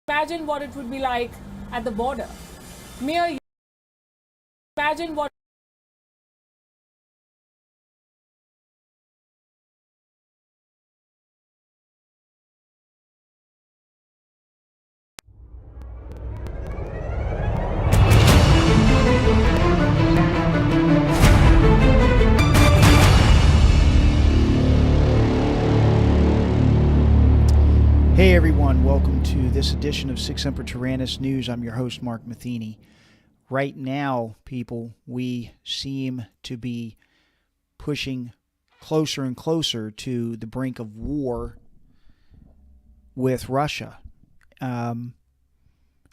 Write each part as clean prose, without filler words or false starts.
Imagine what it would be like at the border. Mere imagine what Hey everyone, welcome to this edition of Six Emperor Tyrannus News. I'm your host, Mark MATHENY. Right now, people, we seem to be pushing closer and closer to the brink of war with Russia.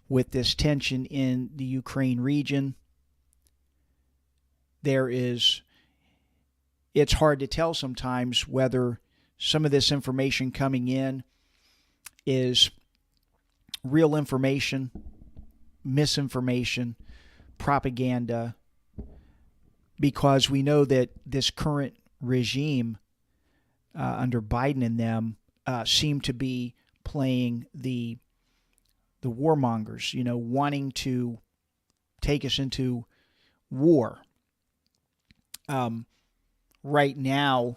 With this tension in the Ukraine region, it's hard to tell sometimes whether some of this information coming in is real information, misinformation, propaganda, because we know that this current regime under Biden and them seem to be playing the warmongers, wanting to take us into war. Right now,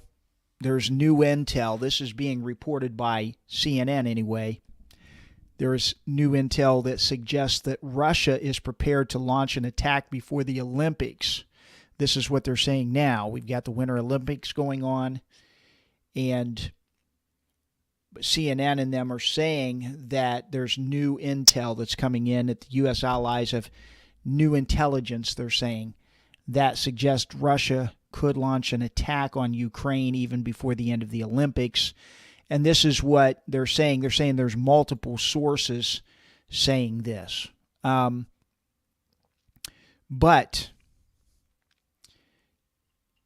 there's new intel. This is being reported by CNN anyway. There is new intel that suggests that Russia is prepared to launch an attack before the Olympics. This is what they're saying now. We've got the Winter Olympics going on, and CNN and them are saying that there's new intel that's coming in, that the U.S. allies have new intelligence, they're saying, that suggests Russia could launch an attack on Ukraine even before the end of the Olympics. And this is what they're saying. They're saying there's multiple sources saying this. But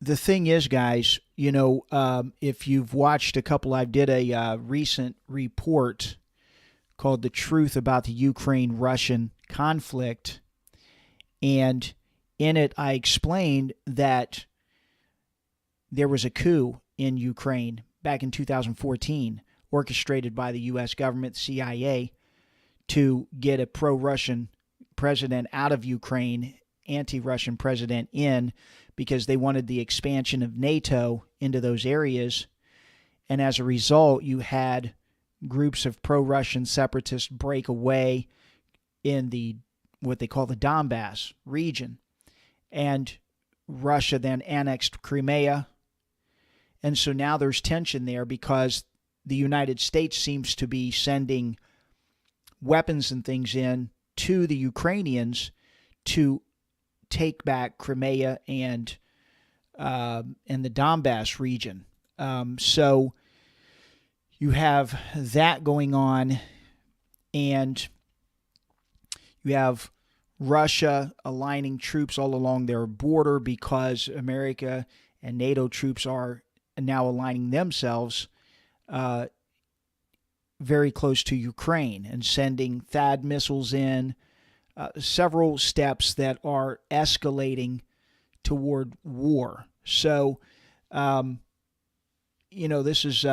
the thing is, guys, if you've watched a couple, I did a recent report called The Truth About the Ukraine-Russian Conflict. And in it, I explained that there was a coup in Ukraine back in 2014, orchestrated by the U.S. government, CIA, to get a pro-Russian president out of Ukraine, anti-Russian president in, because they wanted the expansion of NATO into those areas. And as a result, you had groups of pro-Russian separatists break away in what they call the Donbass region. And Russia then annexed Crimea. And so now there's tension there because the United States seems to be sending weapons and things in to the Ukrainians to take back Crimea and the Donbass region. So you have that going on, and you have Russia aligning troops all along their border because America and NATO troops are now aligning themselves very close to Ukraine and sending THAAD missiles in, several steps that are escalating toward war. So, this is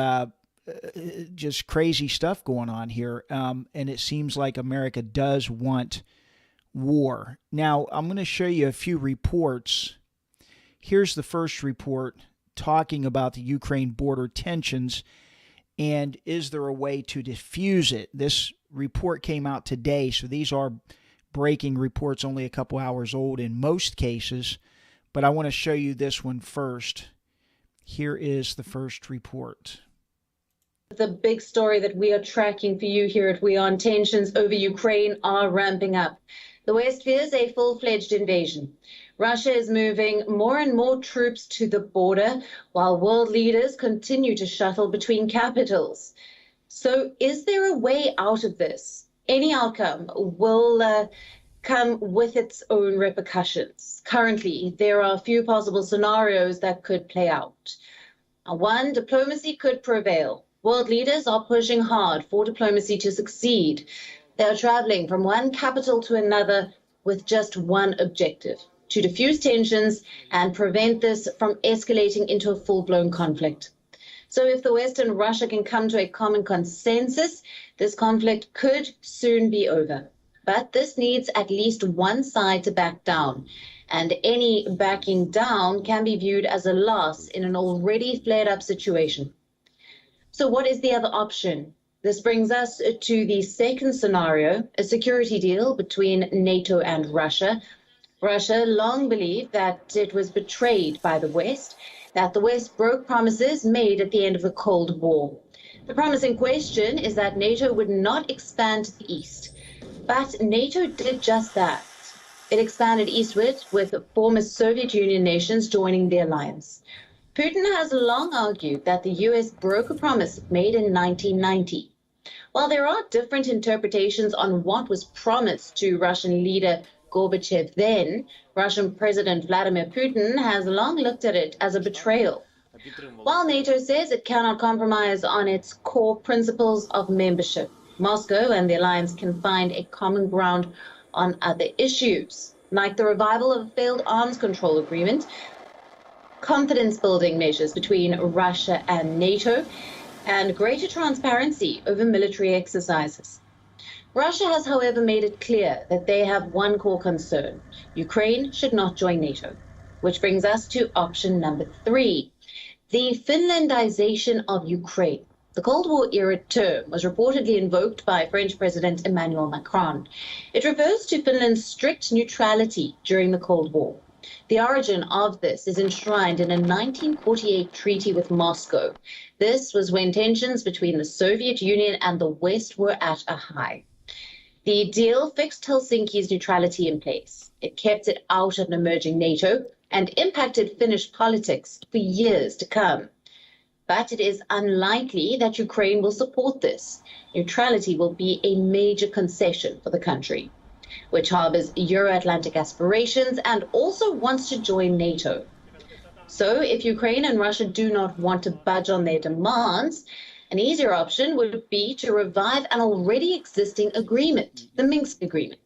just crazy stuff going on here. And it seems like America does want war. Now, I'm going to show you a few reports. Here's the first report talking about the Ukraine border tensions, and is there a way to diffuse it? This report came out today, so these are breaking reports, only a couple hours old in most cases, but I want to show you this one first. Here is the first report. The big story that we are tracking for you here at We On: tensions over Ukraine are ramping up. The West fears a full-fledged invasion. Russia is moving more and more troops to the border, while world leaders continue to shuttle between capitals. So is there a way out of this? Any outcome will come with its own repercussions. Currently, there are a few possible scenarios that could play out. One, diplomacy could prevail. World leaders are pushing hard for diplomacy to succeed. They are traveling from one capital to another with just one objective: to diffuse tensions and prevent this from escalating into a full-blown conflict. So if the West and Russia can come to a common consensus, this conflict could soon be over. But this needs at least one side to back down. And any backing down can be viewed as a loss in an already flared-up situation. So what is the other option? This brings us to the second scenario, a security deal between NATO and Russia. Russia long believed that it was betrayed by the West, that the West broke promises made at the end of the Cold War. The promise in question is that NATO would not expand to the east. But NATO did just that. It expanded eastward, with former Soviet Union nations joining the alliance. Putin has long argued that the U.S. broke a promise made in 1990. While there are different interpretations on what was promised to Russian leader Gorbachev then, Russian President Vladimir Putin has long looked at it as a betrayal. While NATO says it cannot compromise on its core principles of membership, Moscow and the alliance can find a common ground on other issues, like the revival of a failed arms control agreement, confidence-building measures between Russia and NATO, and greater transparency over military exercises. Russia has, however, made it clear that they have one core concern: Ukraine should not join NATO. Which brings us to option number 3, the Finlandization of Ukraine. The Cold War-era term was reportedly invoked by French President Emmanuel Macron. It refers to Finland's strict neutrality during the Cold War. The origin of this is enshrined in a 1948 treaty with Moscow. This was when tensions between the Soviet Union and the West were at a high. The deal fixed Helsinki's neutrality in place. It kept it out of an emerging NATO and impacted Finnish politics for years to come. But it is unlikely that Ukraine will support this. Neutrality will be a major concession for the country, which harbors Euro-Atlantic aspirations and also wants to join NATO. So if Ukraine and Russia do not want to budge on their demands, an easier option would be to revive an already existing agreement, the Minsk Agreement.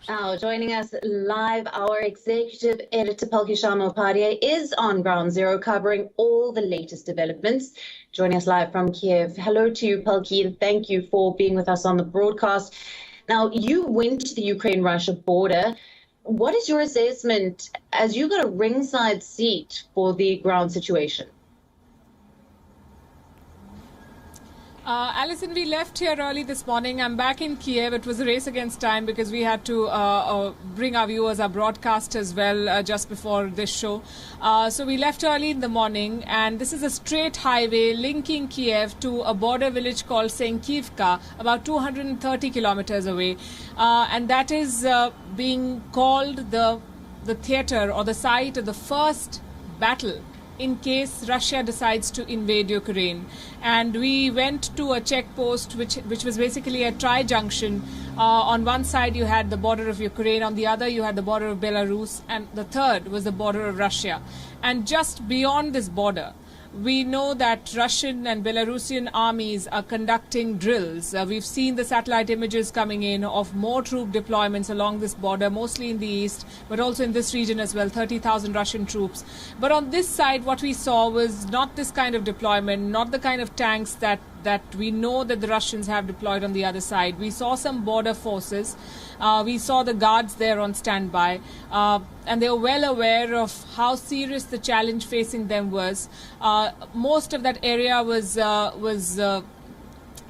Now, joining us live, our executive editor, Palki Sharma-Upadhyay, is on Ground Zero, covering all the latest developments. Joining us live from Kiev. Hello to you, Palki, and thank you for being with us on the broadcast. Now, you went to the Ukraine-Russia border. What is your assessment as you got a ringside seat for the ground situation? Alison, we left here early this morning. I'm back in Kiev. It was a race against time because we had to bring our viewers our broadcast as well just before this show. So we left early in the morning, and this is a straight highway linking Kiev to a border village called Senkivka, about 230 kilometers away. And that is being called the theater or the site of the first battle in case Russia decides to invade Ukraine. And we went to a checkpost which was basically a tri-junction. On one side you had the border of Ukraine, on the other you had the border of Belarus, and the third was the border of Russia. And just beyond this border, we know that Russian and Belarusian armies are conducting drills. We've seen the satellite images coming in of more troop deployments along this border, mostly in the east, but also in this region as well, 30,000 Russian troops. But on this side, what we saw was not this kind of deployment, not the kind of tanks that we know that the Russians have deployed on the other side. We saw some border forces. We saw the guards there on standby, and they were well aware of how serious the challenge facing them was. Most of that area was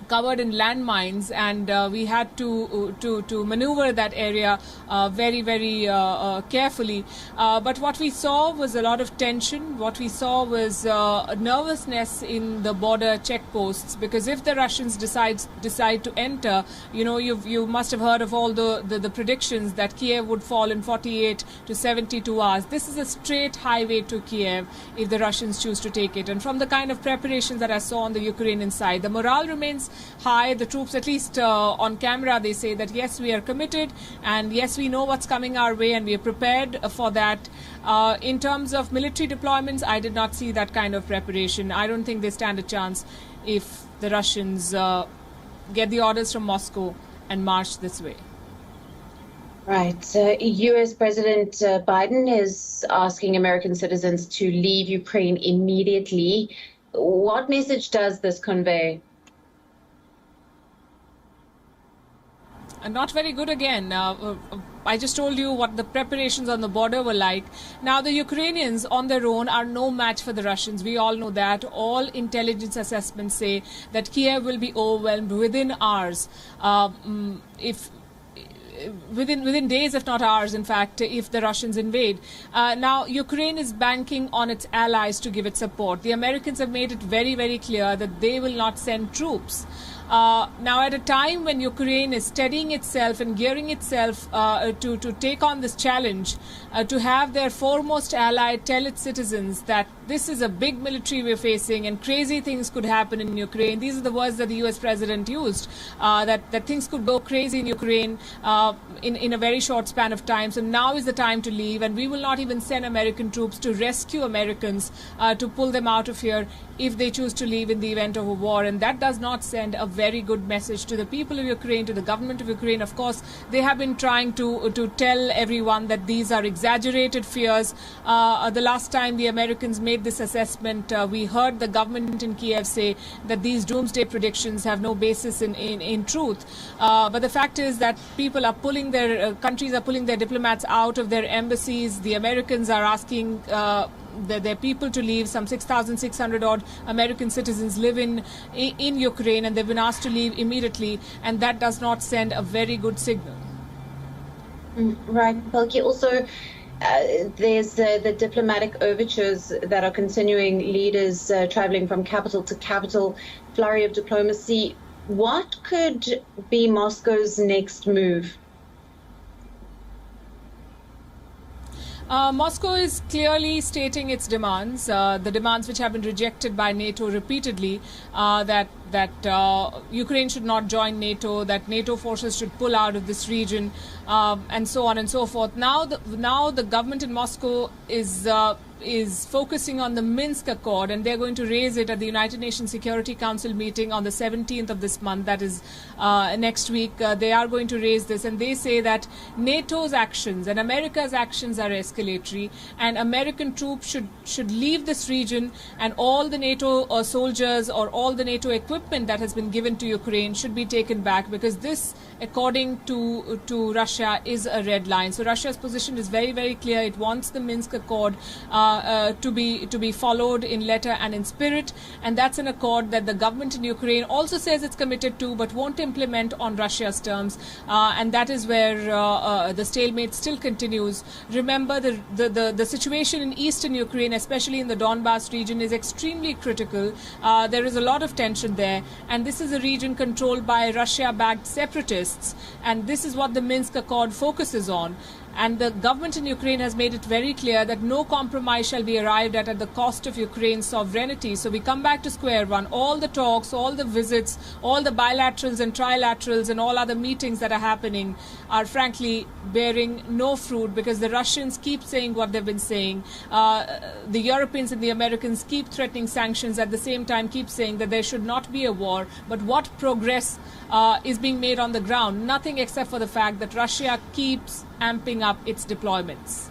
covered in landmines, and we had to maneuver that area very carefully. But what we saw was a lot of tension. What we saw was nervousness in the border checkposts, because if the Russians decide to enter, you must have heard of all the predictions that Kiev would fall in 48 to 72 hours. This is a straight highway to Kiev if the Russians choose to take it. And from the kind of preparations that I saw on the Ukrainian side, the morale remains high. The troops, at least on camera, they say that yes, we are committed, and yes, we know what's coming our way, and we are prepared for that. In terms of military deployments, I did not see that kind of preparation. I don't think they stand a chance if the Russians get the orders from Moscow and march this way. Right. U.S. President Biden is asking American citizens to leave Ukraine immediately. What message does this convey? Not very good again. I just told you what the preparations on the border were like. Now, the Ukrainians on their own are no match for the Russians. We all know that. All intelligence assessments say that Kiev will be overwhelmed within hours. Within days, if not hours, in fact, if the Russians invade. Now, Ukraine is banking on its allies to give it support. The Americans have made it very, very clear that they will not send troops. Now, at a time when Ukraine is steadying itself and gearing itself to take on this challenge, to have their foremost ally tell its citizens that this is a big military we're facing and crazy things could happen in Ukraine. These are the words that the U.S. president used, that things could go crazy in Ukraine in a very short span of time. So now is the time to leave, and we will not even send American troops to rescue Americans, to pull them out of here if they choose to leave in the event of a war. And that does not send a very good message to the people of Ukraine, to the government of Ukraine. Of course, they have been trying to tell everyone that these are exaggerated fears. The last time the Americans made this assessment, we heard the government in Kiev say that these doomsday predictions have no basis in truth. But the fact is that people are pulling countries are pulling their diplomats out of their embassies. The Americans are asking their people to leave. Some 6,600 odd American citizens live in Ukraine, and they've been asked to leave immediately, and that does not send a very good signal. Right, Pelkey. Also, there's the diplomatic overtures that are continuing, leaders traveling from capital to capital, flurry of diplomacy. What could be Moscow's next move? Moscow is clearly stating its demands, the demands which have been rejected by NATO repeatedly, that Ukraine should not join NATO, that NATO forces should pull out of this region, and so on and so forth. Now the government in Moscow is focusing on the Minsk Accord, and they're going to raise it at the United Nations Security Council meeting on the 17th of this month, that is next week. They are going to raise this, and they say that NATO's actions and America's actions are escalatory, and American troops should leave this region, and all the NATO soldiers or all the NATO equipment that has been given to Ukraine should be taken back, because this, according to Russia, is a red line. So Russia's position is very, very clear. It wants the Minsk Accord to be followed in letter and in spirit, and that's an accord that the government in Ukraine also says it's committed to, but won't implement on Russia's terms, and that is where the stalemate still continues. Remember, the situation in eastern Ukraine, especially in the Donbas region, is extremely critical. There is a lot of tension there, and this is a region controlled by Russia-backed separatists, and this is what the Minsk Accord focuses on. And the government in Ukraine has made it very clear that no compromise shall be arrived at the cost of Ukraine's sovereignty. So we come back to square one. All the talks, all the visits, all the bilaterals and trilaterals and all other meetings that are happening are frankly bearing no fruit, because the Russians keep saying what they've been saying. The Europeans and the Americans keep threatening sanctions, at the same time keep saying that there should not be a war. But what progress is being made on the ground? Nothing, except for the fact that Russia keeps amping up its deployments.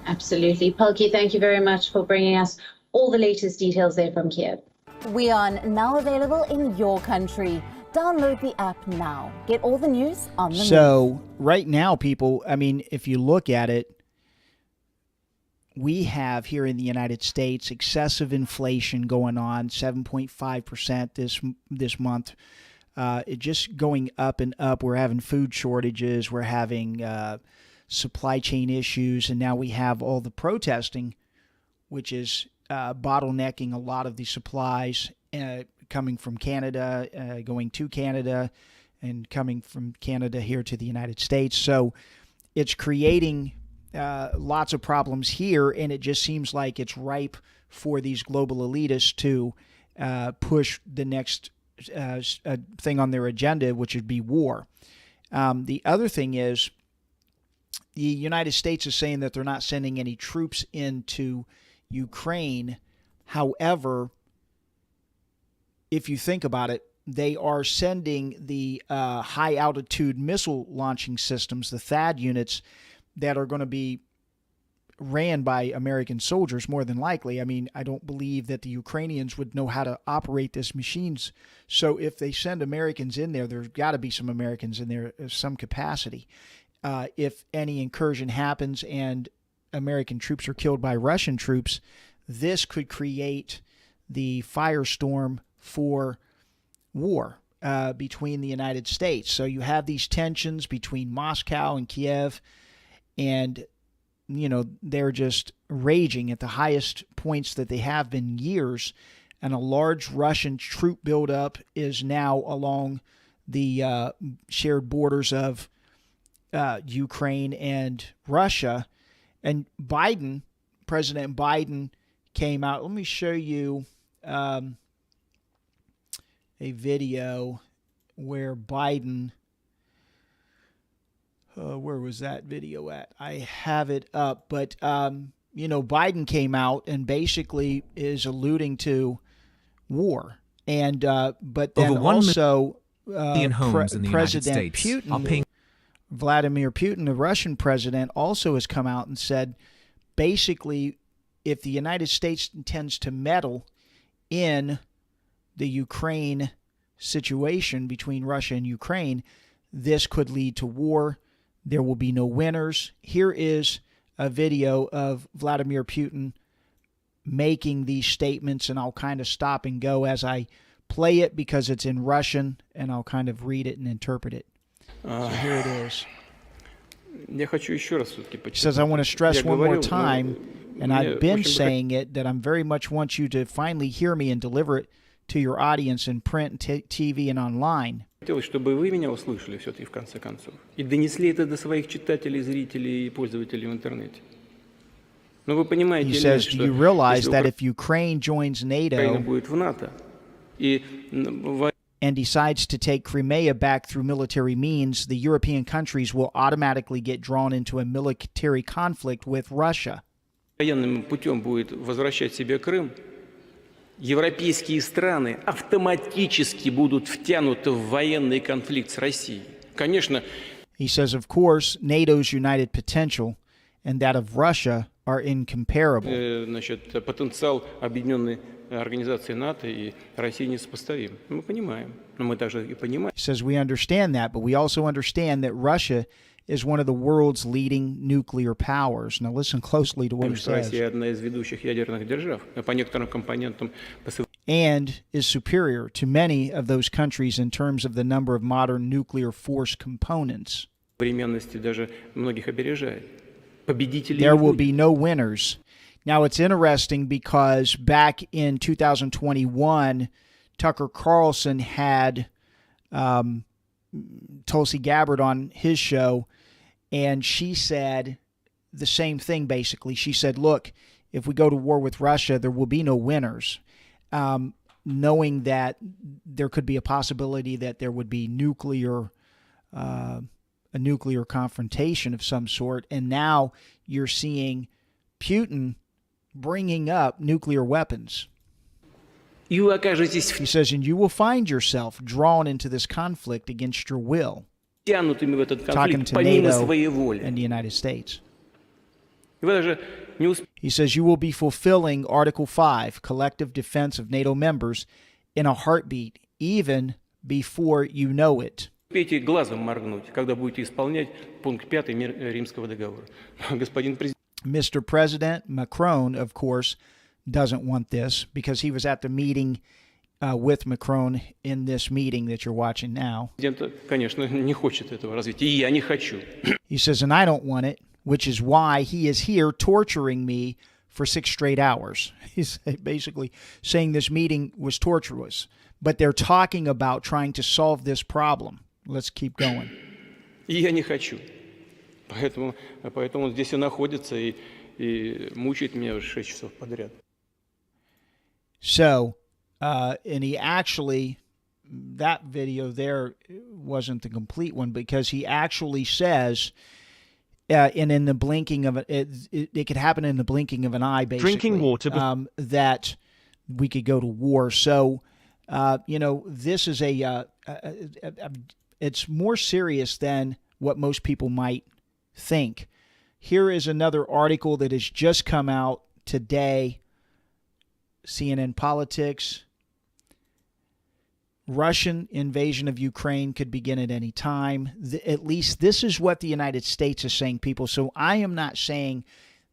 Absolutely. Pelkey, thank you very much for bringing us all the latest details there from Kiev. We are now available in your country. Download the app now. Get all the news on the move. So right now, people, I mean, if you look at it, we have here in the United States excessive inflation going on, 7.5% this month. It just going up and up. We're having food shortages. We're having supply chain issues. And now we have all the protesting, which is bottlenecking a lot of the supplies coming from Canada, going to Canada, and coming from Canada here to the United States. So it's creating lots of problems here, and it just seems like it's ripe for these global elitists to push the next thing on their agenda, which would be war. The other thing is the United States is saying that they're not sending any troops into Ukraine. However, if you think about it, they are sending the high-altitude missile launching systems, the THAAD units, that are going to be ran by American soldiers, more than likely. I mean, I don't believe that the Ukrainians would know how to operate these machines. So if they send Americans in there, there's got to be some Americans in there of some capacity. If any incursion happens and American troops are killed by Russian troops, this could create the firestorm for war between the United States. So you have these tensions between Moscow and Kiev, and they're just raging at the highest points that they have been in years, and a large Russian troop buildup is now along the shared borders of Ukraine and Russia. And President Biden came out. Let me show you a video where Biden... where was that video at? I have it up, but Biden came out and basically is alluding to war, and but then also President Putin, Vladimir Putin, the Russian president, also has come out and said, basically, if the United States intends to meddle in the Ukraine situation between Russia and Ukraine, this could lead to war. There will be no winners. Here is a video of Vladimir Putin making these statements, and I'll kind of stop and go as I play it because it's in Russian, and I'll kind of read it and interpret it. So here it is. He says, I want to stress one more time, and I've been saying it, that I very much want you to finally hear me and deliver it to your audience in print, TV, and online. Хотелось, чтобы вы меня услышали все-таки в конце концов и донесли это до своих читателей, зрителей и пользователей в интернете. Но вы понимаете, he says, do you realize that if Ukraine joins NATO будет в НАТО and decides to take Crimea back through military means, the European countries will automatically get drawn into a military conflict with Russia. Военным путем будет возвращать себе Крым, европейские страны автоматически будут втянуты в военный конфликт с Россией. Конечно. He says, of course, NATO's united potential and that of Russia are incomparable. Значит, потенциал объединенной организации НАТО и России несопоставим. Мы понимаем, но мы также и понимаем. He says, we understand that, but we also understand that Russia is one of the world's leading nuclear powers. Now listen closely to what he says. Россия одна из ведущих ядерных держав, по некоторым компонентам. And is superior to many of those countries in terms of the number of modern nuclear force components. Современности даже многих опережает. Победителей There will be no winners. Now it's interesting because back in 2021, Tucker Carlson had Tulsi Gabbard on his show, and she said the same thing, basically. She said, look, if we go to war with Russia, there will be no winners, knowing that there could be a possibility that there would be a nuclear confrontation of some sort. And now you're seeing Putin bringing up nuclear weapons. He says, and you will find yourself drawn into this conflict against your will. Talking to NATO and the United States. He says, you will be fulfilling Article 5, collective defense of NATO members, in a heartbeat, even before you know it. Успейте глазом моргнуть, когда будете исполнять пункт 5 Римского договора. Господин президент. Mr. President Macron, of course, doesn't want this because he was at the meeting with Macron in this meeting that you're watching now. Конечно, не хочет этого развития, и я не хочу. He says, and I don't want it, which is why he is here torturing me for 6 straight hours. He's basically saying this meeting was torturous, but they're talking about trying to solve this problem. Let's keep going. И я не хочу. Поэтому он здесь и находится и мучает меня уже 6 часов подряд. So, and he actually that video there wasn't the complete one, because he actually says, and in the blinking of it could happen in the blinking of an eye, basically. Drinking water. That we could go to war. So, this is it's more serious than what most people might think. Here is another article that has just come out today. CNN Politics. Russian invasion of Ukraine could begin at any time. At least this is what the United States is saying, people. So I am not saying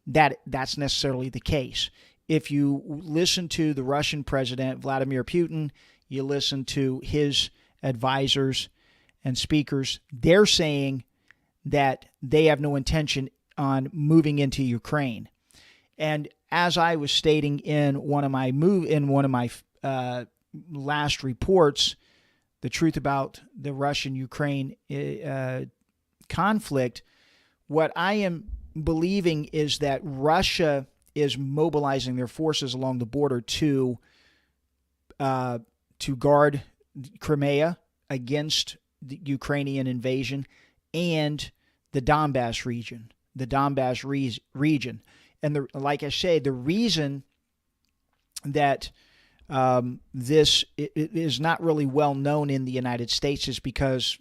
that that's necessarily the case. If you listen to the Russian president, Vladimir Putin, you listen to his advisors and speakers, they're saying that they have no intention on moving into Ukraine. And as I was stating in one of my last reports, the truth about the Russian-Ukraine conflict, what I am believing is that Russia is mobilizing their forces along the border to guard Crimea against the Ukrainian invasion and the Donbass region. And like I say, the reason that this is not really well known in the United States is because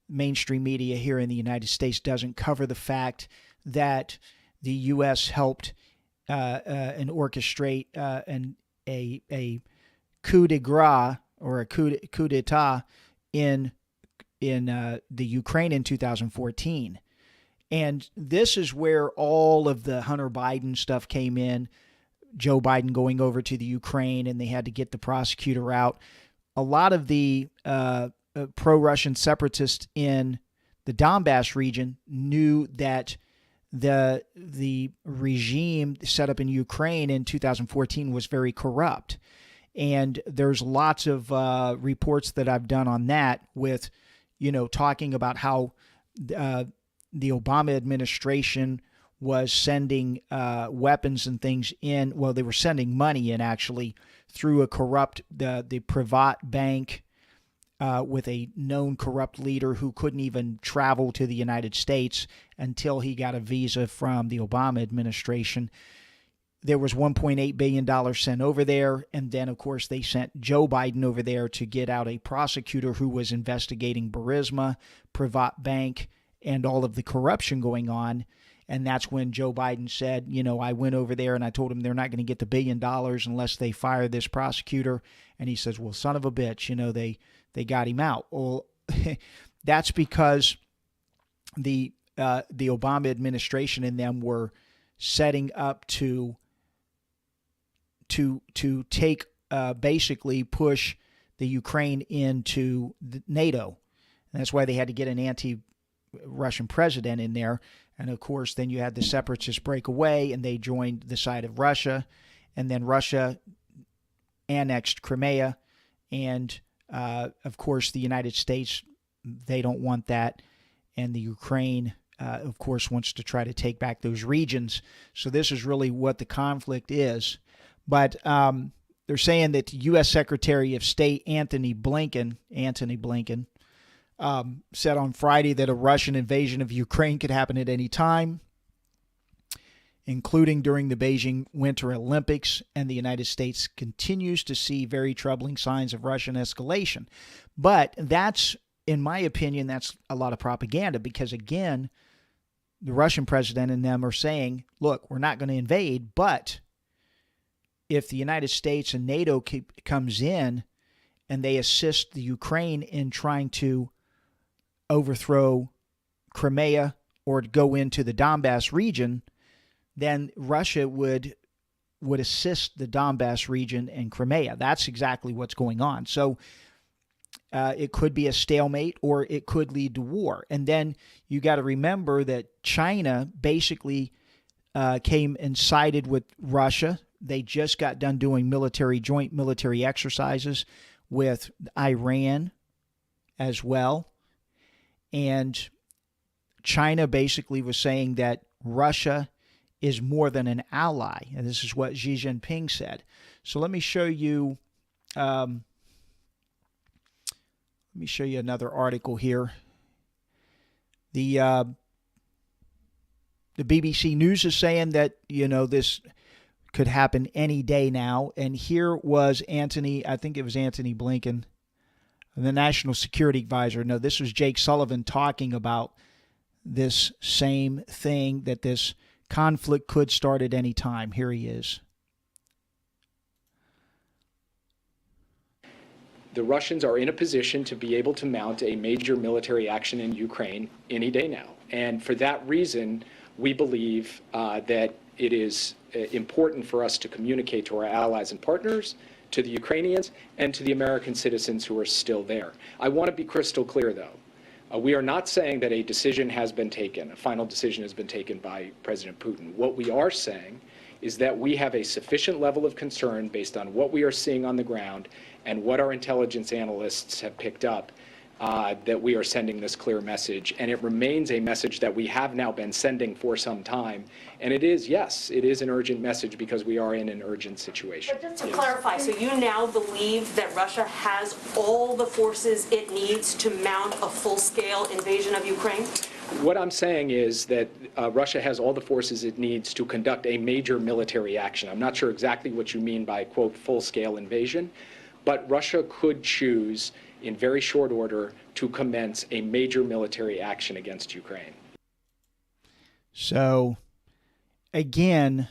mainstream media here in the United States doesn't cover the fact that the U.S. helped and orchestrate a coup de grace or a coup d'etat in the Ukraine in 2014. And this is where all of the Hunter Biden stuff came in. Joe Biden going over to the Ukraine, and they had to get the prosecutor out. A lot of the pro-Russian separatists in the Donbass region knew that the regime set up in Ukraine in 2014 was very corrupt. And there's lots of reports that I've done on that with, talking about how the Obama administration was sending weapons and things in. Well, they were sending money in, actually, through a corrupt, the Privat bank with a known corrupt leader who couldn't even travel to the United States until he got a visa from the Obama administration. There was $1.8 billion sent over there, and then, of course, they sent Joe Biden over there to get out a prosecutor who was investigating Burisma, Privat bank, and all of the corruption going on. And that's when Joe Biden said, I went over there and I told him they're not going to get the $1 billion unless they fire this prosecutor. And he says, well, son of a bitch, they got him out. Well, that's because the Obama administration and them were setting up to take, basically push the Ukraine into NATO. And that's why they had to get an anti-Russian president in there. And, of course, then you had the separatists break away, and they joined the side of Russia. And then Russia annexed Crimea. And, of course, the United States, they don't want that. And the Ukraine, of course, wants to try to take back those regions. So this is really what the conflict is. But they're saying that U.S. Secretary of State Antony Blinken said on Friday that a Russian invasion of Ukraine could happen at any time, including during the Beijing Winter Olympics, and the United States continues to see very troubling signs of Russian escalation. But that's, in my opinion, that's a lot of propaganda, because, again, the Russian president and them are saying, look, we're not going to invade, but if the United States and NATO comes in and they assist the Ukraine in trying to overthrow Crimea or to go into the Donbass region, then Russia would assist the Donbass region and Crimea. That's exactly what's going on. So it could be a stalemate, or it could lead to war. And then you got to remember that China basically came and sided with Russia. They just got done doing joint military exercises with Iran as well. And China basically was saying that Russia is more than an ally. And this is what Xi Jinping said. So let me show you Let me show you another article here. The BBC News is saying that, this could happen any day now. And here was I think it was Anthony Blinken, the National Security Advisor. No, this was Jake Sullivan talking about this same thing, that this conflict could start at any time. Here he is. The Russians are in a position to be able to mount a major military action in Ukraine any day now. And for that reason, we believe that it is important for us to communicate to our allies and partners, to the Ukrainians, and to the American citizens who are still there. I want to be crystal clear, though. We are not saying that a decision has been taken, a final decision has been taken by President Putin. What we are saying is that we have a sufficient level of concern based on what we are seeing on the ground and what our intelligence analysts have picked up, that we are sending this clear message. And it remains a message that we have now been sending for some time. And it is, yes, it is an urgent message because we are in an urgent situation. But just to clarify, so you now believe that Russia has all the forces it needs to mount a full-scale invasion of Ukraine? What I'm saying is that Russia has all the forces it needs to conduct a major military action. I'm not sure exactly what you mean by, quote, full-scale invasion, but Russia could choose in very short order to commence a major military action against Ukraine. So, again,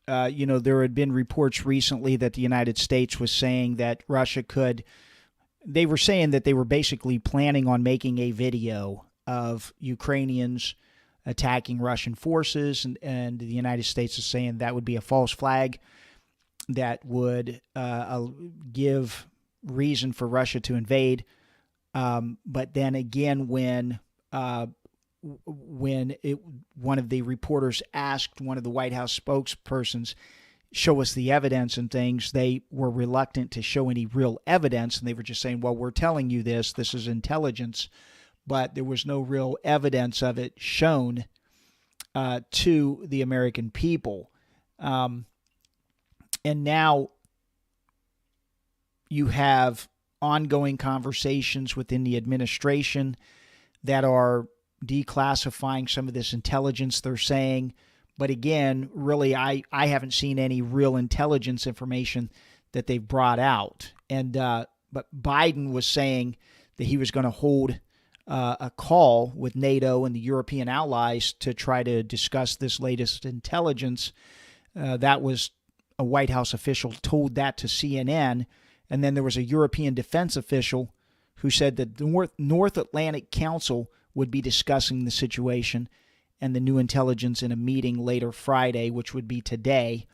there had been reports recently that the United States was saying that Russia they were saying that they were basically planning on making a video of Ukrainians attacking Russian forces, and the United States is saying that would be a false flag that would give reason for Russia to invade. But then again, when one of the reporters asked one of the White House spokespersons, show us the evidence and things, they were reluctant to show any real evidence, and they were just saying, well, we're telling you this is intelligence, but there was no real evidence of it shown to the American people. And now you have ongoing conversations within the administration that are declassifying some of this intelligence, they're saying. But again, really, I haven't seen any real intelligence information that they've brought out. And but Biden was saying that he was going to hold a call with NATO and the European allies to try to discuss this latest intelligence. That was a White House official told that to CNN. And then there was a European defense official who said that the North Atlantic Council would be discussing the situation and the new intelligence in a meeting later Friday, which would be today.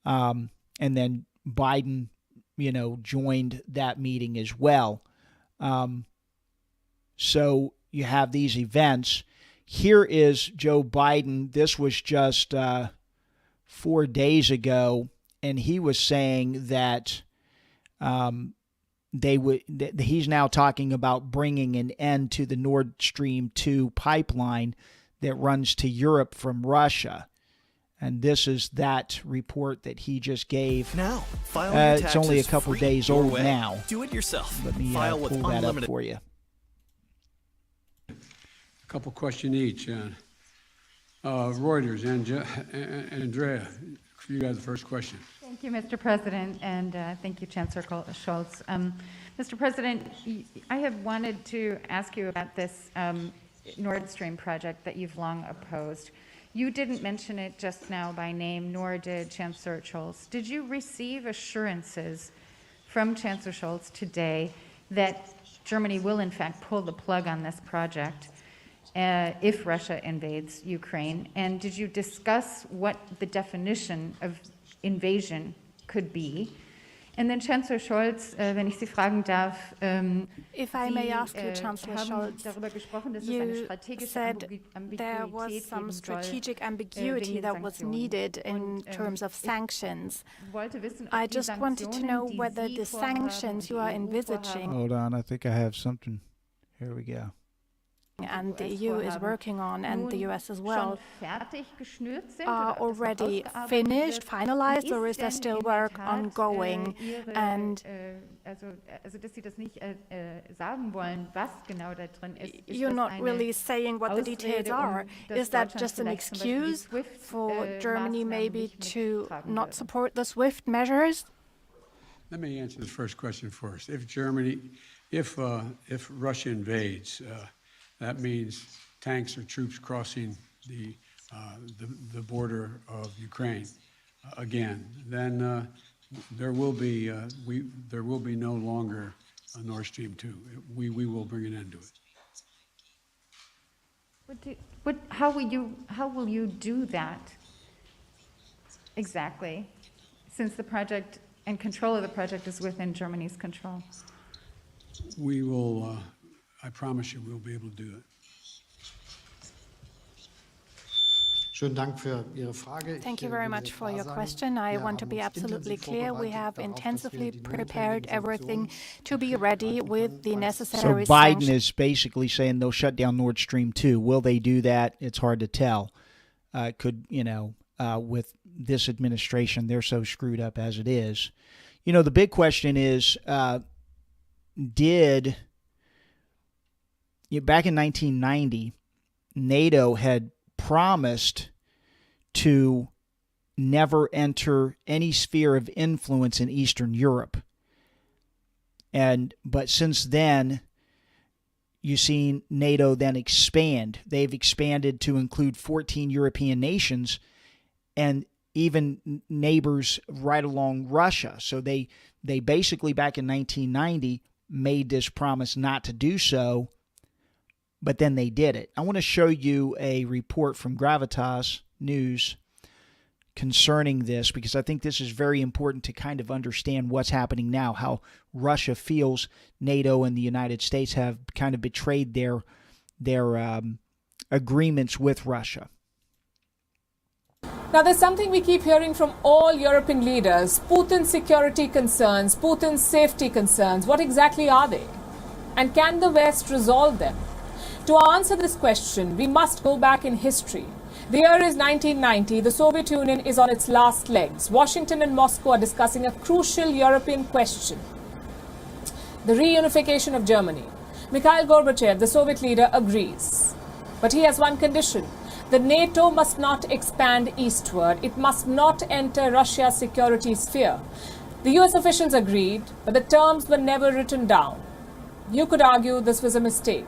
And then Biden, joined that meeting as well. So you have these events. Here is Joe Biden. This was just 4 days ago, and he was saying that he's now talking about bringing an end to the Nord Stream 2 pipeline that runs to Europe from Russia. And this is that report that he just gave. Now, file your taxes. It's only a couple days old way. now. Do it yourself. Let me File pull with that unlimited. up for you. A couple questions each. Reuters, Andrea, you got the first question. Thank you, Mr. President, and thank you, Chancellor Scholz. Mr. President, I have wanted to ask you about this Nord Stream project that you've long opposed. You didn't mention it just now by name, nor did Chancellor Scholz. Did you receive assurances from Chancellor Scholz today that Germany will, in fact, pull the plug on this project if Russia invades Ukraine? And did you discuss what the definition of invasion could be? And then Chancellor Scholz, wenn ich Sie fragen darf, if I may ask you, Chancellor Scholz, you said there was some strategic ambiguity that was needed in terms of sanctions. I just wanted to know whether the sanctions you are envisaging... Hold on, I think I have something. Here we go. and the EU is working on, and the US as well, are already finished, finalized, or is there still work ongoing? And you're not really saying what the details are. Is that just an excuse for Germany maybe to not support the SWIFT measures? Let me answer the first question first. If Russia invades, that means tanks or troops crossing the border of Ukraine again. Then there will be no longer a Nord Stream 2. We will bring an end to it. How will you do that exactly, since the project and control of the project is within Germany's control? We will, I promise you, we'll be able to do it. Thank you very much for your question. I want to be absolutely clear. We have intensively prepared everything to be ready with the necessary So Biden is basically saying they'll shut down Nord Stream 2. Will they do that? It's hard to tell. With this administration, they're so screwed up as it is. The big question is, back in 1990, NATO had promised to never enter any sphere of influence in Eastern Europe. But since then, you've seen NATO then expand. They've expanded to include 14 European nations and even neighbors right along Russia. So they basically back in 1990 made this promise not to do so, but then they did it. I want to show you a report from Gravitas News concerning this, because I think this is very important to kind of understand what's happening now, how Russia feels NATO and the United States have kind of betrayed their agreements with Russia. Now, there's something we keep hearing from all European leaders: Putin's security concerns, Putin's safety concerns. What exactly are they? And can the West resolve them? To answer this question, we must go back in history. The year is 1990. The Soviet Union is on its last legs. Washington and Moscow are discussing a crucial European question: the reunification of Germany. Mikhail Gorbachev, the Soviet leader, agrees. But he has one condition: the NATO must not expand eastward. It must not enter Russia's security sphere. The US officials agreed, but the terms were never written down. You could argue this was a mistake.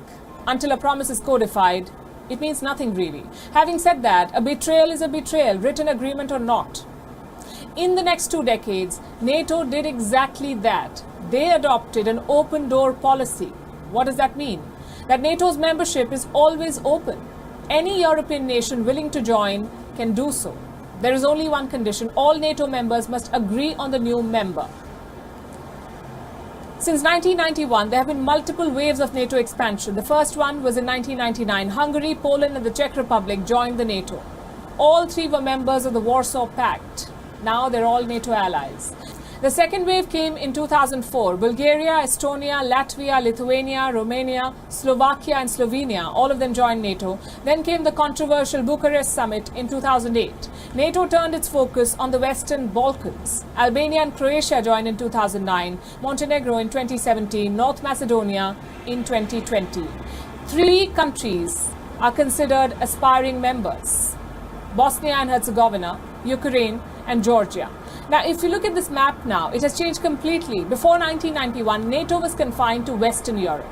Until a promise is codified, it means nothing really. Having said that, a betrayal is a betrayal, written agreement or not. In the next 2 decades, NATO did exactly that. They adopted an open door policy. What does that mean? That NATO's membership is always open. Any European nation willing to join can do so. There is only one condition: all NATO members must agree on the new member. Since 1991, there have been multiple waves of NATO expansion. The first one was in 1999. Hungary, Poland and the Czech Republic joined the NATO. All 3 were members of the Warsaw Pact. Now they're all NATO allies. The second wave came in 2004. Bulgaria, Estonia, Latvia, Lithuania, Romania, Slovakia and Slovenia, all of them joined NATO. Then came the controversial Bucharest summit in 2008. NATO turned its focus on the Western Balkans. Albania and Croatia joined in 2009, Montenegro in 2017, North Macedonia in 2020. 3 countries are considered aspiring members: Bosnia and Herzegovina, Ukraine and Georgia. Now, if you look at this map now, it has changed completely. Before 1991, NATO was confined to Western Europe.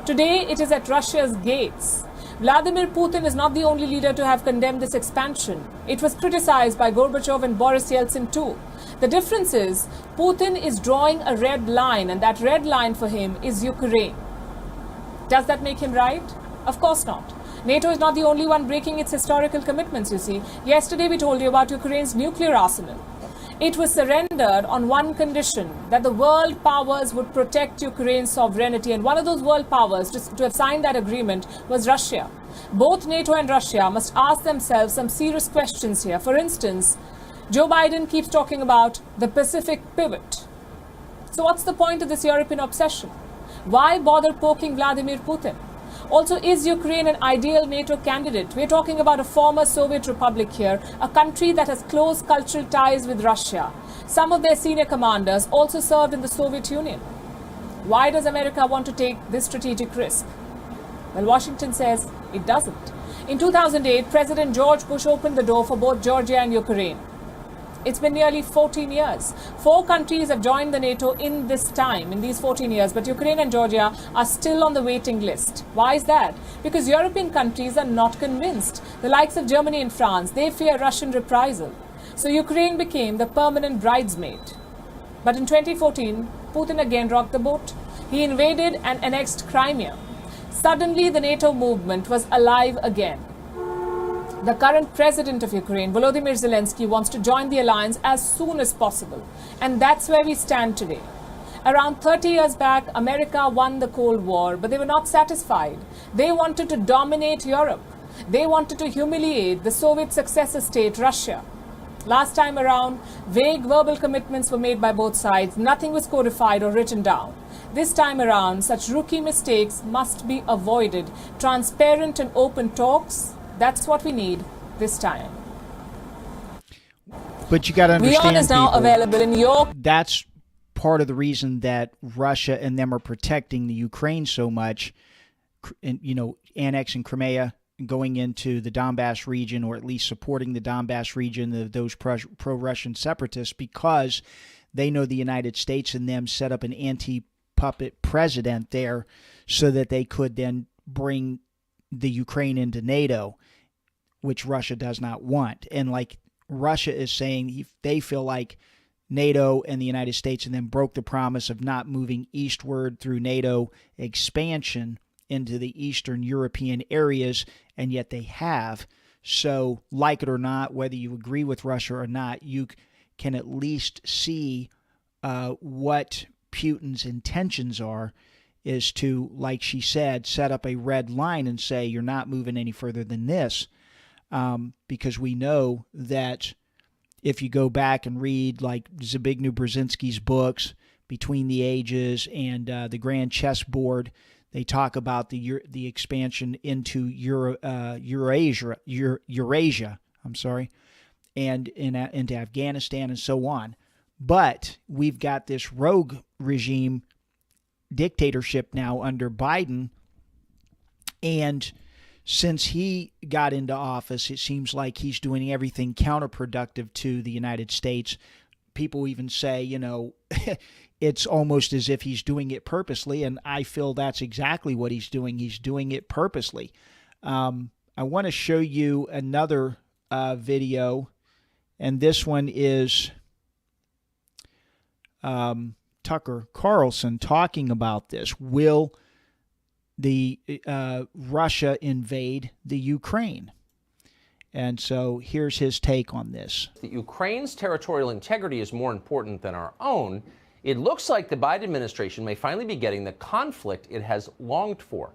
Today, it is at Russia's gates. Vladimir Putin is not the only leader to have condemned this expansion. It was criticized by Gorbachev and Boris Yeltsin too. The difference is, Putin is drawing a red line, and that red line for him is Ukraine. Does that make him right? Of course not. NATO is not the only one breaking its historical commitments, you see. Yesterday, we told you about Ukraine's nuclear arsenal. It was surrendered on one condition: that the world powers would protect Ukraine's sovereignty. And one of those world powers to have signed that agreement was Russia. Both NATO and Russia must ask themselves some serious questions here. For instance, Joe Biden keeps talking about the Pacific pivot. So what's the point of this European obsession? Why bother poking Vladimir Putin? Also, is Ukraine an ideal NATO candidate? We're talking about a former Soviet republic here, a country that has close cultural ties with Russia. Some of their senior commanders also served in the Soviet Union. Why does America want to take this strategic risk? Well, Washington says it doesn't. In 2008, President George Bush opened the door for both Georgia and Ukraine. It's been nearly 14 years. 4 countries have joined the NATO in this time, in these 14 years, but Ukraine and Georgia are still on the waiting list. Why is that? Because European countries are not convinced. The likes of Germany and France, they fear Russian reprisal. So Ukraine became the permanent bridesmaid. But in 2014, Putin again rocked the boat. He invaded and annexed Crimea. Suddenly, the NATO movement was alive again. The current president of Ukraine, Volodymyr Zelensky, wants to join the alliance as soon as possible. And that's where we stand today. Around 30 years back, America won the Cold War, but they were not satisfied. They wanted to dominate Europe. They wanted to humiliate the Soviet successor state, Russia. Last time around, vague verbal commitments were made by both sides. Nothing was codified or written down. This time around, such rookie mistakes must be avoided. Transparent and open talks, that's what we need this time. But you got to understand, WION is now people, available in your... That's part of the reason that Russia and them are protecting the Ukraine so much, and, you know, annexing Crimea, going into the Donbass region, or at least supporting the Donbass region, those pro-Russian separatists, because they know the United States and them set up an anti-puppet president there so that they could then bring the Ukraine into NATO, which Russia does not want. And like Russia is saying, they feel like NATO and the United States and them broke the promise of not moving eastward through NATO expansion into the Eastern European areas, and yet they have. So, like it or not, whether you agree with Russia or not, you can at least see what Putin's intentions are, is to, like she said, set up a red line and say, you're not moving any further than this. Because we know that if you go back and read like Zbigniew Brzezinski's books, Between the Ages and the Grand Chessboard, they talk about the expansion into Eurasia, and into Afghanistan and so on. But we've got this rogue regime dictatorship now under Biden, and since he got into office, it seems like he's doing everything counterproductive to the United States. People even say, you know, it's almost as if he's doing it purposely, and I feel that's exactly what he's doing. He's doing it purposely. I want to show you another video, and this one is Tucker Carlson talking about this. Will the Russia invade the Ukraine? And so here's his take on this. Ukraine's territorial integrity is more important than our own. It looks like the Biden administration may finally be getting the conflict it has longed for.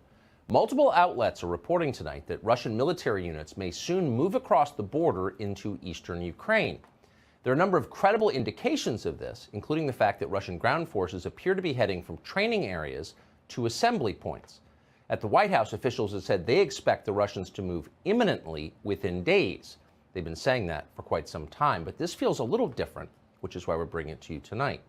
Multiple outlets are reporting tonight that Russian military units may soon move across the border into eastern Ukraine. There are a number of credible indications of this, including the fact that Russian ground forces appear to be heading from training areas to assembly points. At the White House, officials have said they expect the Russians to move imminently within days. They've been saying that for quite some time, but this feels a little different, which is why we're bringing it to you tonight.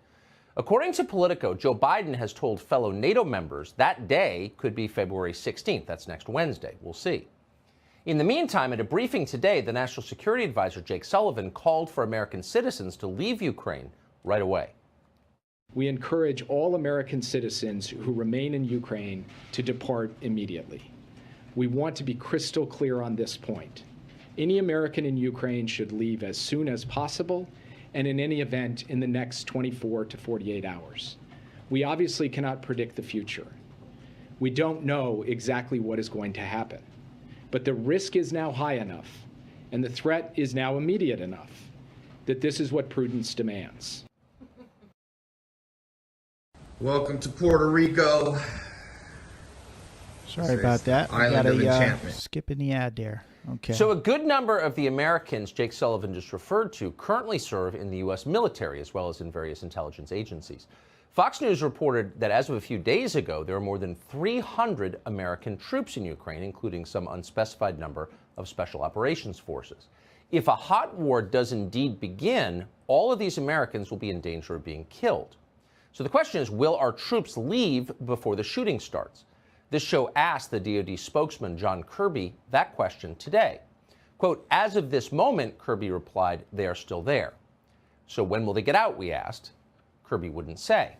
According to Politico, Joe Biden has told fellow NATO members that day could be February 16th. That's next Wednesday. We'll see. In the meantime, at a briefing today, the National Security Advisor Jake Sullivan called for American citizens to leave Ukraine right away. We encourage all American citizens who remain in Ukraine to depart immediately. We want to be crystal clear on this point. Any American in Ukraine should leave as soon as possible, and in any event in the next 24 to 48 hours. We obviously cannot predict the future. We don't know exactly what is going to happen, but the risk is now high enough, and the threat is now immediate enough, that this is what prudence demands. Welcome to Puerto Rico. Sorry about that. Island of enchantment. Skip in the ad there. Okay. So a good number of the Americans Jake Sullivan just referred to currently serve in the U.S. military as well as in various intelligence agencies. Fox News reported that as of a few days ago, there are more than 300 American troops in Ukraine, including some unspecified number of special operations forces. If a hot war does indeed begin, all of these Americans will be in danger of being killed. So the question is, will our troops leave before the shooting starts? This show asked the DoD spokesman, John Kirby, that question today. Quote, as of this moment, Kirby replied, they are still there. So when will they get out, we asked. Kirby wouldn't say.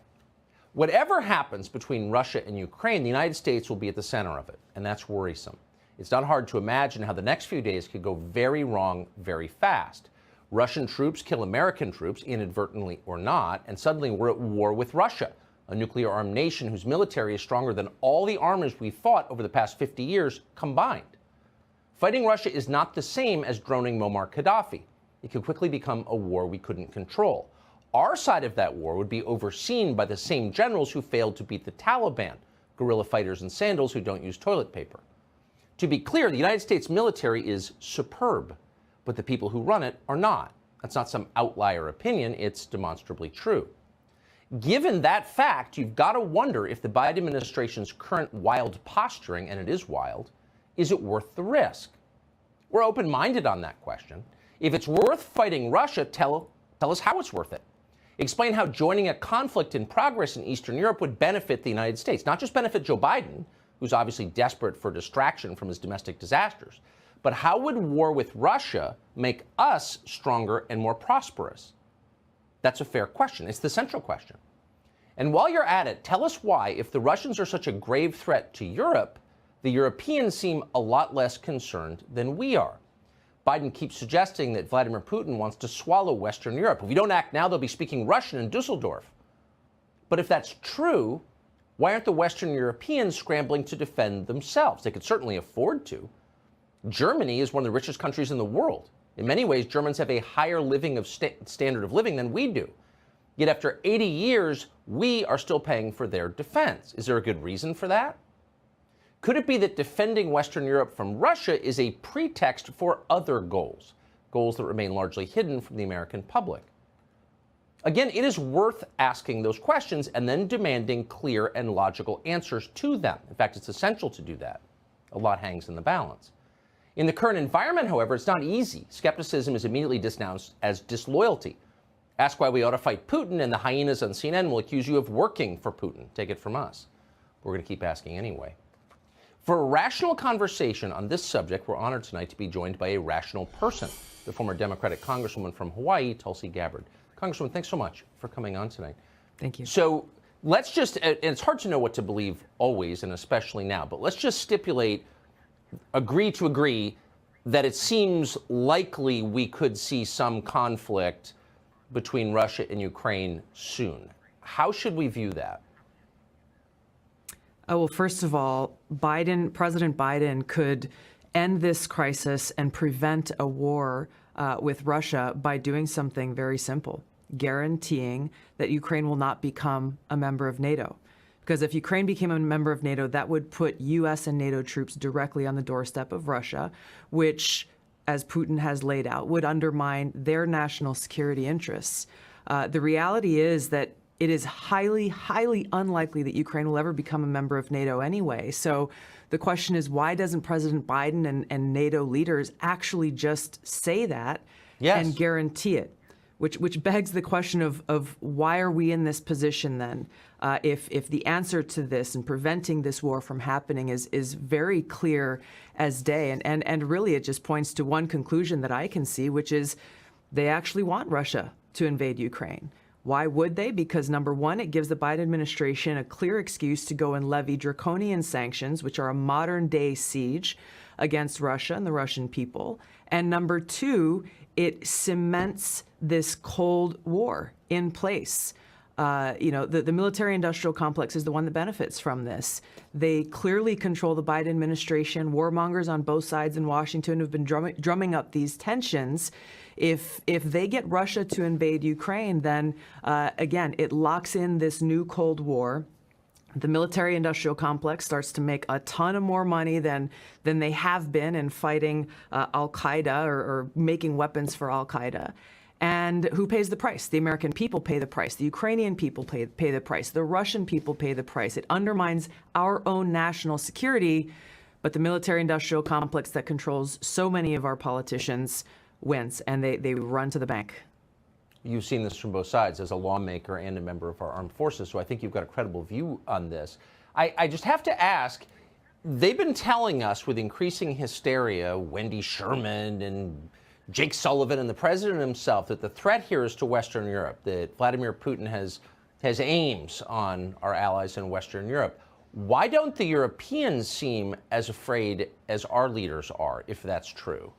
Whatever happens between Russia and Ukraine, the United States will be at the center of it, and that's worrisome. It's not hard to imagine how the next few days could go very wrong very fast. Russian troops kill American troops, inadvertently or not, and suddenly we're at war with Russia, a nuclear-armed nation whose military is stronger than all the armies we've fought over the past 50 years combined. Fighting Russia is not the same as droning Muammar Gaddafi. It could quickly become a war we couldn't control. Our side of that war would be overseen by the same generals who failed to beat the Taliban, guerrilla fighters in sandals who don't use toilet paper. To be clear, the United States military is superb, but the people who run it are not. That's not some outlier opinion, it's demonstrably true. Given that fact, you've got to wonder if the Biden administration's current wild posturing, and it is wild, is it worth the risk? We're open-minded on that question. If it's worth fighting Russia, tell us how it's worth it. Explain how joining a conflict in progress in Eastern Europe would benefit the United States, not just benefit Joe Biden, who's obviously desperate for distraction from his domestic disasters, but how would war with Russia make us stronger and more prosperous? That's a fair question. It's the central question. And while you're at it, tell us why, if the Russians are such a grave threat to Europe, the Europeans seem a lot less concerned than we are. Biden keeps suggesting that Vladimir Putin wants to swallow Western Europe. If we don't act now, they'll be speaking Russian in Dusseldorf. But if that's true, why aren't the Western Europeans scrambling to defend themselves? They could certainly afford to. Germany is one of the richest countries in the world. In many ways, Germans have a higher standard of living than we do. Yet after 80 years, we are still paying for their defense. Is there a good reason for that? Could it be that defending Western Europe from Russia is a pretext for other goals, goals that remain largely hidden from the American public? Again, it is worth asking those questions and then demanding clear and logical answers to them. In fact, it's essential to do that. A lot hangs in the balance. In the current environment, however, it's not easy. Skepticism is immediately denounced as disloyalty. Ask why we ought to fight Putin, and the hyenas on CNN will accuse you of working for Putin. Take it from us. We're going to keep asking anyway. For a rational conversation on this subject, we're honored tonight to be joined by a rational person, the former Democratic Congresswoman from Hawaii, Tulsi Gabbard. Congresswoman, thanks so much for coming on tonight. Thank you. So let's just, and it's hard to know what to believe always, and especially now, but let's just stipulate, agree to agree, that it seems likely we could see some conflict between Russia and Ukraine soon. How should we view that? Well, first of all, President Biden could end this crisis and prevent a war with Russia by doing something very simple, guaranteeing that Ukraine will not become a member of NATO. Because if Ukraine became a member of NATO, that would put U.S. and NATO troops directly on the doorstep of Russia, which, as Putin has laid out, would undermine their national security interests. The reality is that it is highly, highly unlikely that Ukraine will ever become a member of NATO anyway. So the question is, why doesn't President Biden and NATO leaders actually just say that and guarantee it? Which begs the question of why are we in this position then? If the answer to this and preventing this war from happening is very clear as day, and really it just points to one conclusion that I can see, which is they actually want Russia to invade Ukraine. Why would they? Because number one, it gives the Biden administration a clear excuse to go and levy draconian sanctions, which are a modern day siege against Russia and the Russian people. And number two, it cements this Cold War in place. The military-industrial complex is the one that benefits from this. They clearly control the Biden administration. Warmongers on both sides in Washington have been drumming up these tensions. If they get Russia to invade Ukraine, then again, it locks in this new Cold War. The military-industrial complex starts to make a ton of more money than they have been in fighting al-Qaeda or making weapons for al-Qaeda. And who pays the price? The American people pay the price. The Ukrainian people pay the price. The Russian people pay the price. It undermines our own national security, but the military-industrial complex that controls so many of our politicians wins, and they run to the bank. You've seen this from both sides as a lawmaker and a member of our armed forces, so I think you've got a credible view on this. I just have to ask, they've been telling us with increasing hysteria, Wendy Sherman and Jake Sullivan and the president himself, that the threat here is to Western Europe, that Vladimir Putin has aims on our allies in Western Europe. Why don't the Europeans seem as afraid as our leaders are, if that's true?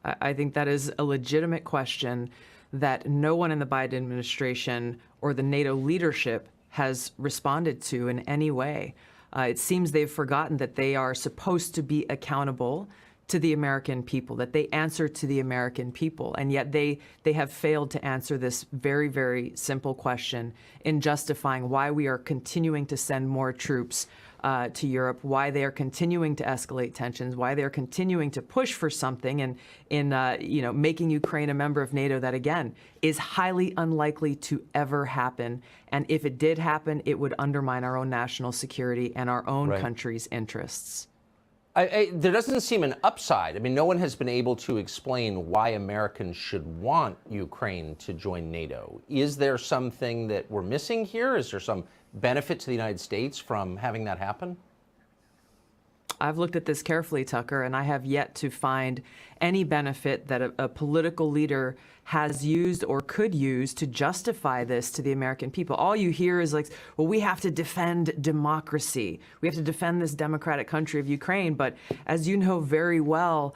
I think that is a legitimate question that no one in the Biden administration or the NATO leadership has responded to in any way. It seems they've forgotten that they are supposed to be accountable to the American people, that they answer to the American people, and yet they have failed to answer this very, very simple question in justifying why we are continuing to send more troops to Europe, why they are continuing to escalate tensions, why they are continuing to push for something in making Ukraine a member of NATO that, again, is highly unlikely to ever happen. And if it did happen, it would undermine our own national security and our own country's interests. There doesn't seem an upside. I mean, no one has been able to explain why Americans should want Ukraine to join NATO. Is there something that we're missing here? Is there some benefit to the United States from having that happen? I've looked at this carefully, Tucker, and I have yet to find any benefit that a political leader has used or could use to justify this to the American people. All you hear is like, well, we have to defend democracy. We have to defend this democratic country of Ukraine. But as you know very well,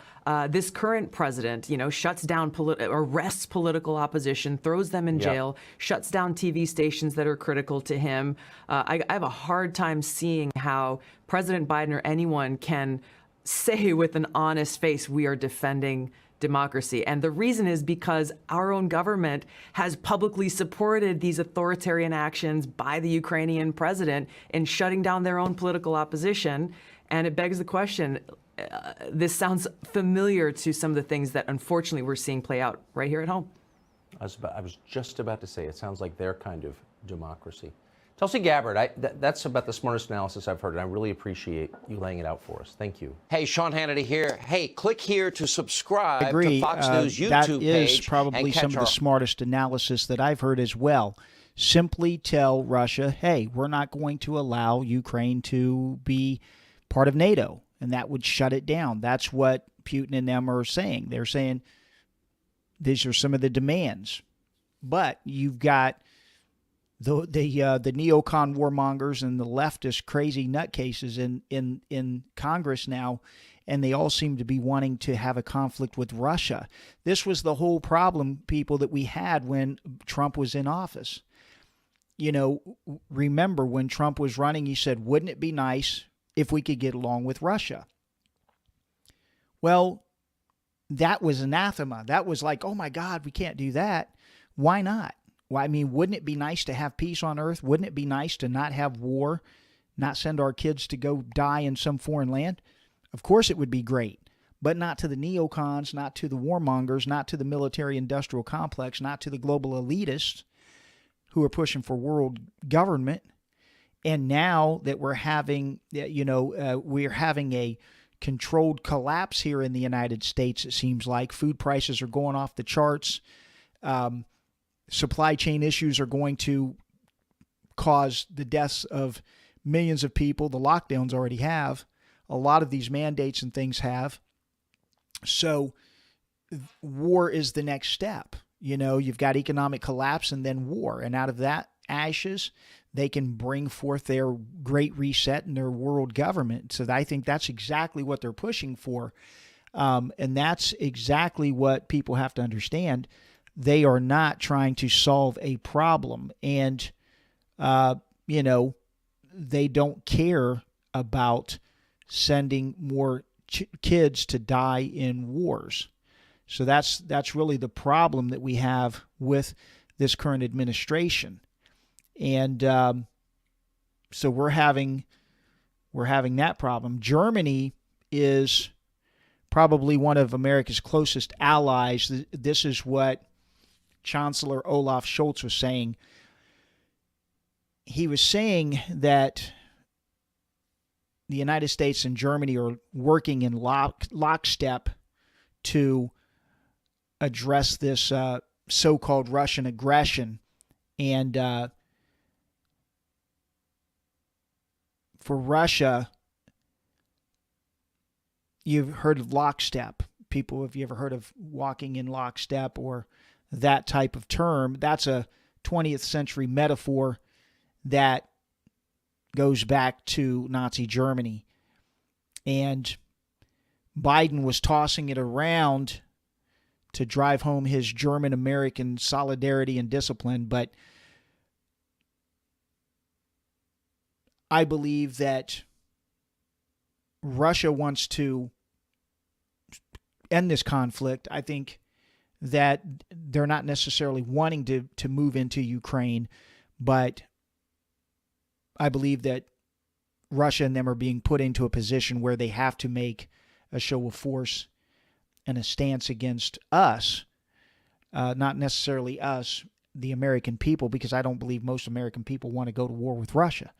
this current president, shuts down, arrests political opposition, throws them in jail, shuts down TV stations that are critical to him. I have a hard time seeing how President Biden or anyone can say with an honest face, we are defending democracy. And the reason is because our own government has publicly supported these authoritarian actions by the Ukrainian president in shutting down their own political opposition. And it begs the question, this sounds familiar to some of the things that unfortunately we're seeing play out right here at home. I was just about to say, it sounds like their kind of democracy. Tulsi Gabbard, that's about the smartest analysis I've heard, and I really appreciate you laying it out for us. Thank you. Hey, Sean Hannity here. Hey, click here to subscribe to Fox News YouTube page. That is probably some of the smartest analysis that I've heard as well. Simply tell Russia, hey, we're not going to allow Ukraine to be part of NATO, and that would shut it down. That's what Putin and them are saying. They're saying these are some of the demands. But you've got the neocon warmongers and the leftist crazy nutcases in Congress now, and they all seem to be wanting to have a conflict with Russia. This was the whole problem, people, that we had when Trump was in office. Remember when Trump was running, he said, wouldn't it be nice if we could get along with Russia? Well, that was anathema. That was like, oh my God, we can't do that. Why not? Well, I mean, wouldn't it be nice to have peace on earth? Wouldn't it be nice to not have war, not send our kids to go die in some foreign land? Of course it would be great, but not to the neocons, not to the warmongers, not to the military-industrial complex, not to the global elitists who are pushing for world government. And now that we're having, we're having a controlled collapse here in the United States, it seems like. Food prices are going off the charts. Supply chain issues are going to cause the deaths of millions of people. The lockdowns already have. A lot of these mandates and things have. So war is the next step. You've got economic collapse and then war. And out of that ashes, they can bring forth their great reset and their world government. So I think that's exactly what they're pushing for. And that's exactly what people have to understand. They are not trying to solve a problem. And, they don't care about sending more kids to die in wars. So that's really the problem that we have with this current administration. And so we're having that problem. Germany is probably one of America's closest allies. This is what Chancellor Olaf Scholz was saying. He was saying that the United States and Germany are working in lockstep to address this so-called Russian aggression. And for Russia, you've heard of lockstep. People, have you ever heard of walking in lockstep or that type of term? That's a 20th century metaphor that goes back to Nazi Germany. And Biden was tossing it around to drive home his German-American solidarity and discipline, but I believe that Russia wants to end this conflict. I think that they're not necessarily wanting to move into Ukraine, but I believe that Russia and them are being put into a position where they have to make a show of force and a stance against us, not necessarily us, the American people, because I don't believe most American people want to go to war with Russia.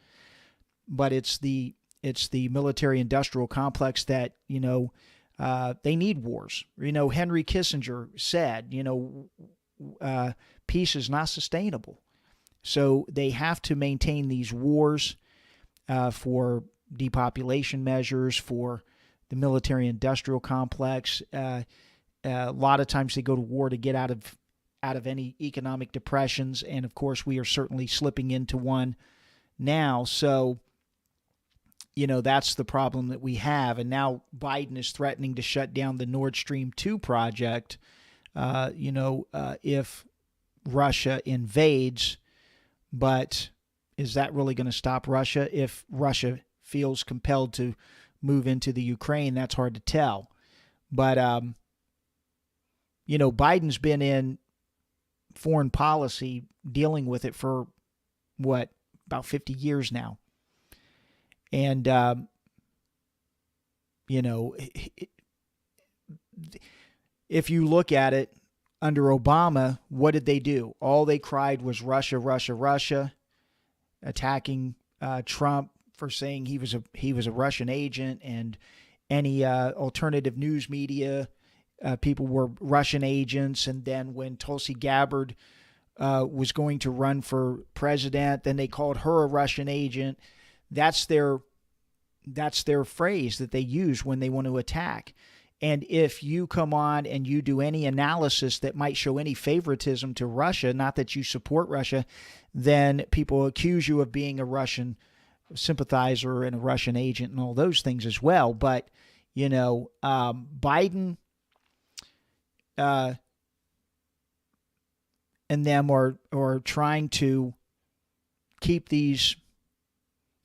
But it's the military-industrial complex that, they need wars. Henry Kissinger said, peace is not sustainable. So they have to maintain these wars for depopulation measures, for the military-industrial complex. A lot of times they go to war to get out of any economic depressions, and of course we are certainly slipping into one now. So, that's the problem that we have. And now Biden is threatening to shut down the Nord Stream 2 project, if Russia invades. But is that really going to stop Russia? If Russia feels compelled to move into the Ukraine, that's hard to tell. But, Biden's been in foreign policy dealing with it for, about 50 years now. And, if you look at it, under Obama, what did they do? All they cried was Russia, Russia, Russia, attacking Trump for saying he was a Russian agent, and any alternative news media people were Russian agents. And then when Tulsi Gabbard was going to run for president, then they called her a Russian agent. That's their phrase that they use when they want to attack. And if you come on and you do any analysis that might show any favoritism to Russia, not that you support Russia, then people accuse you of being a Russian sympathizer and a Russian agent and all those things as well. But, Biden and them are trying to keep these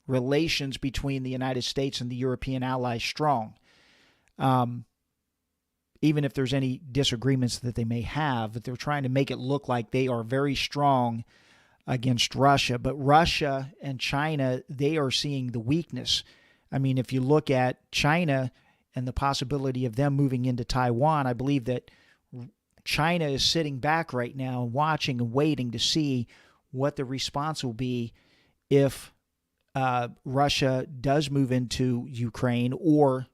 relations between the United States and the European allies strong. Even if there's any disagreements that they may have, that they're trying to make it look like they are very strong against Russia. But Russia and China, they are seeing the weakness. I mean, if you look at China and the possibility of them moving into Taiwan, I believe that China is sitting back right now and watching and waiting to see what the response will be if Russia does move into Ukraine, or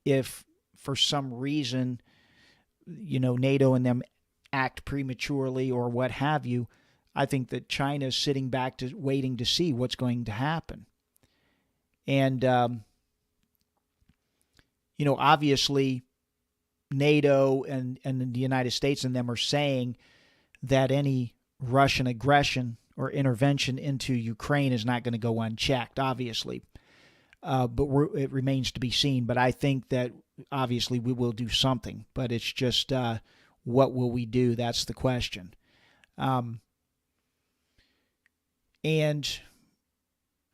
if for some reason, NATO and them act prematurely or what have you. I think that China is sitting back waiting to see what's going to happen. And, obviously NATO and the United States and them are saying that any Russian aggression or intervention into Ukraine is not going to go unchecked, obviously. But it remains to be seen. But I think that obviously we will do something. But it's just what will we do? That's the question. And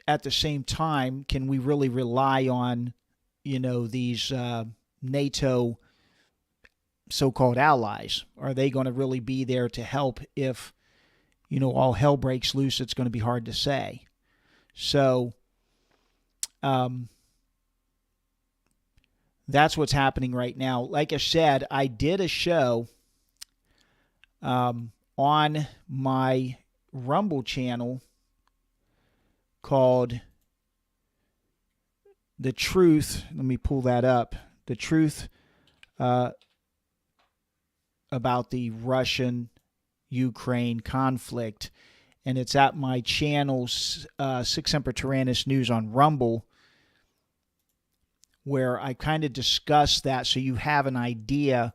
at the same time, can we really rely on, these NATO so-called allies? Are they going to really be there to help if, all hell breaks loose? It's going to be hard to say. So That's what's happening right now. Like I said, I did a show on my Rumble channel called The Truth. Let me pull that up. The Truth about the Russian-Ukraine conflict. And it's at my channel's Sic Semper Tyrannis News on Rumble, where I kind of discuss that so you have an idea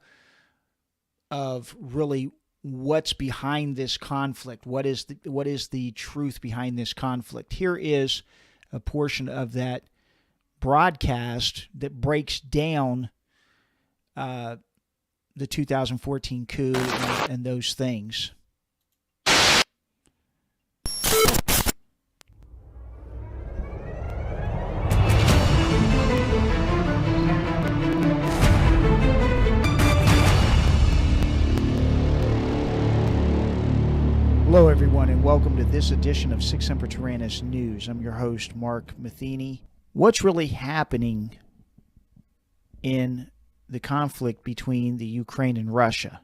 of really what's behind this conflict. What is the truth behind this conflict? Here is a portion of that broadcast that breaks down the 2014 coup and those things. Hello, everyone, and welcome to this edition of Sic Semper Tyrannis News. I'm your host, Mark MATHENY. What's really happening in the conflict between the Ukraine and Russia?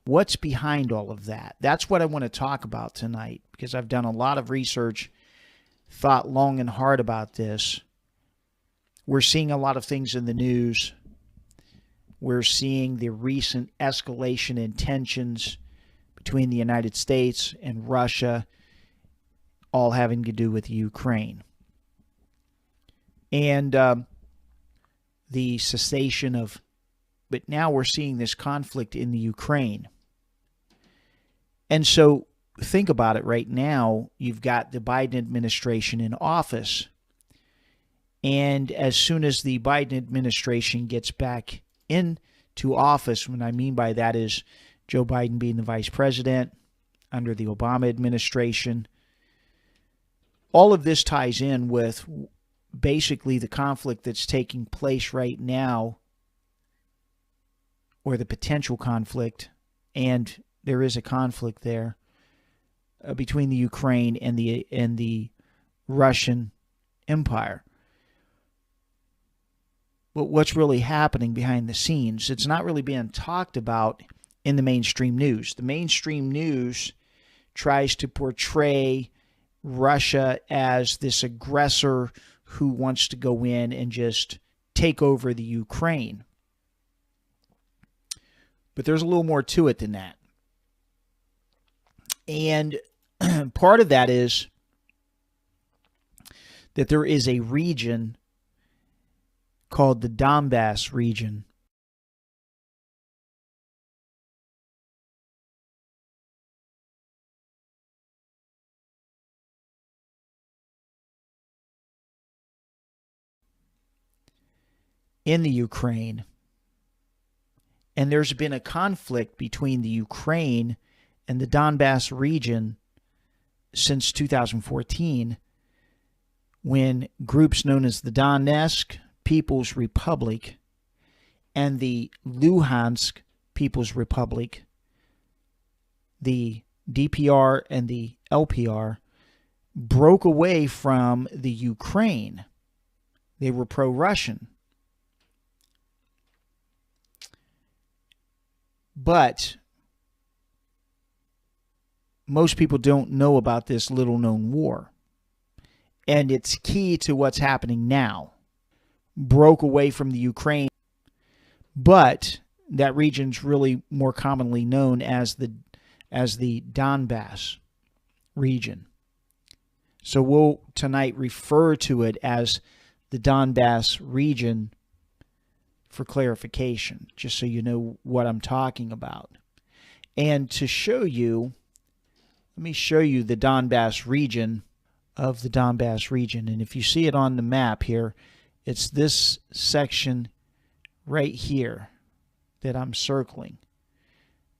What's behind all of that? That's what I want to talk about tonight, because I've done a lot of research, thought long and hard about this. We're seeing a lot of things in the news. We're seeing the recent escalation in tensions between the United States and Russia, all having to do with Ukraine. And the cessation of, but now we're seeing this conflict in the Ukraine. And so think about it right now. You've got the Biden administration in office. And as soon as the Biden administration gets back into office, what I mean by that is Joe Biden being the vice president under the Obama administration, all of this ties in with basically the conflict that's taking place right now, or the potential conflict, and there is a conflict there between the Ukraine and the Russian Empire. But what's really happening behind the scenes, it's not really being talked about in the mainstream news. The mainstream news tries to portray Russia as this aggressor who wants to go in and just take over the Ukraine. But there's a little more to it than that. And part of that is that there is a region called the Donbass region. In the Ukraine. And there's been a conflict between the Ukraine and the Donbass region since 2014, when groups known as the Donetsk People's Republic and the Luhansk People's Republic, the DPR and the LPR, broke away from the Ukraine. They were pro-Russian. But most people don't know about this little-known war. And it's key to what's happening now. Broke away from the Ukraine, but that region's really more commonly known as the Donbass region. So we'll tonight refer to it as the Donbass region for clarification, just so you know what I'm talking about. And to show you, let me show you the Donbass region of the Donbass region. And if you see it on the map here, it's this section right here that I'm circling.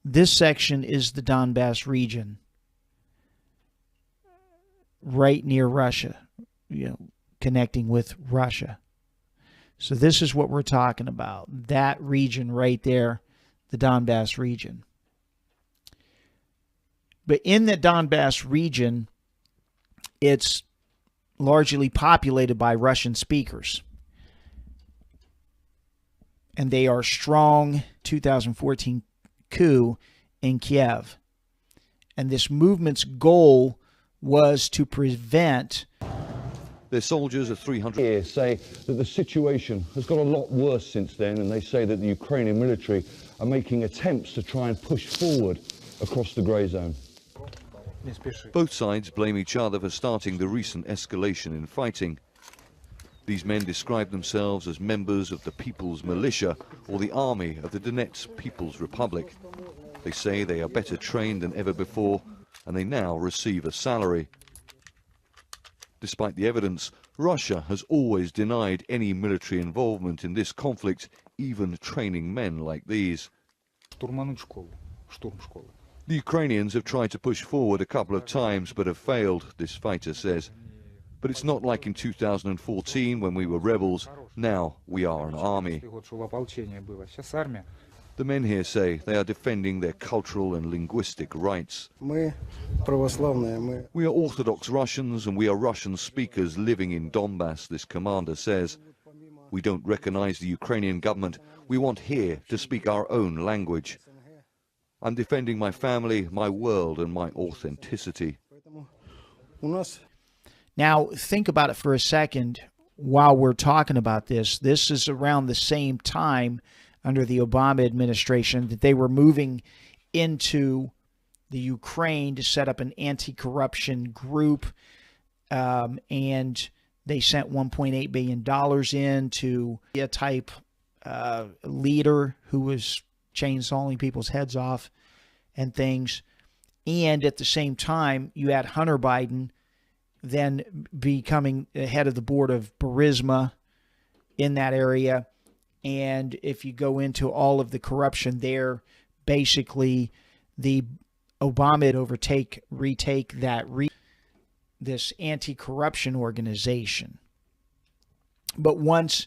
This section is the Donbass region, right near Russia, connecting with Russia. So this is what we're talking about. That region right there, the Donbass region. But in the Donbass region, it's largely populated by Russian speakers. and they are strong 2014 coup in Kiev. And this movement's goal was to prevent. Their soldiers of 300 here say that the situation has got a lot worse since then, and they say that the Ukrainian military are making attempts to try and push forward across the grey zone. Both sides blame each other for starting the recent escalation in fighting. These men describe themselves as members of the People's Militia or the Army of the Donetsk People's Republic. They say they are better trained than ever before, and they now receive a salary. Despite the evidence, Russia has always denied any military involvement in this conflict, even training men like these. The Ukrainians have tried to push forward a couple of times but have failed, this fighter says. But it's not like in 2014 when we were rebels. Now we are an army. The men here say they are defending their cultural and linguistic rights. We are Orthodox Russians and we are Russian speakers living in Donbass, this commander says. We don't recognize the Ukrainian government. We want here to speak our own language. I'm defending my family, my world, and my authenticity. Now, think about it for a second while we're talking about this. This is around the same time under the Obama administration that they were moving into the Ukraine to set up an anti-corruption group, and they sent $1.8 billion in to a type leader who was chainsawing people's heads off and things. And at the same time, you had Hunter Biden then becoming the head of the board of Burisma in that area. And if you go into all of the corruption there, basically the Obama would retake that this anti-corruption organization. But once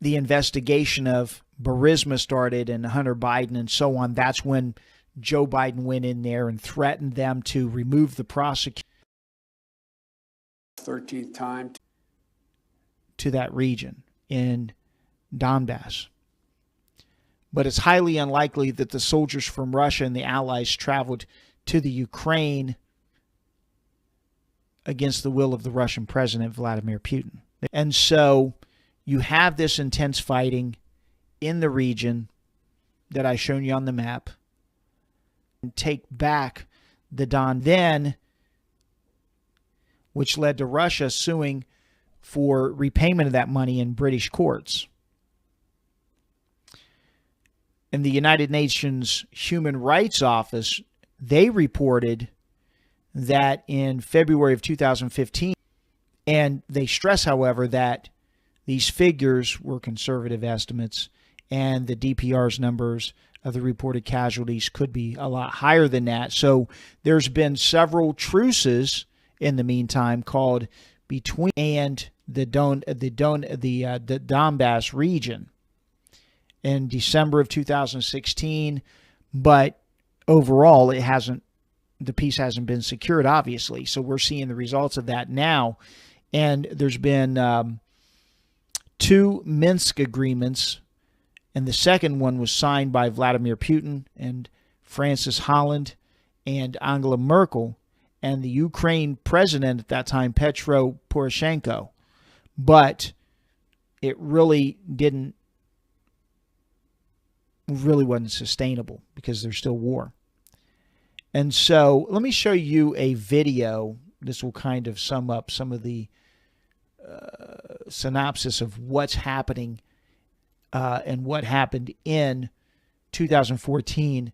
the investigation of Burisma started and Hunter Biden and so on, that's when Joe Biden went in there and threatened them to remove the prosecution 13th time to that region in Donbass. But it's highly unlikely that the soldiers from Russia and the allies traveled to the Ukraine against the will of the Russian president, Vladimir Putin. And so you have this intense fighting in the region that I've shown you on the map and take back the Don then, which led to Russia suing for repayment of that money in British courts. In the United Nations Human Rights Office, they reported that in February of 2015, and they stress, however, that these figures were conservative estimates and the DPR's numbers of the reported casualties could be a lot higher than that. So there's been several truces in the meantime called between and the Donbass region in December of 2016, but overall the peace hasn't been secured, obviously. So we're seeing the results of that now. And there's been 2 Minsk agreements, and the second one was signed by Vladimir Putin and Francis Holland and Angela Merkel and the Ukraine president at that time, Petro Poroshenko. But it really wasn't sustainable because there's still war. And so let me show you a video. This will kind of sum up some of the synopsis of what's happening and what happened in 2014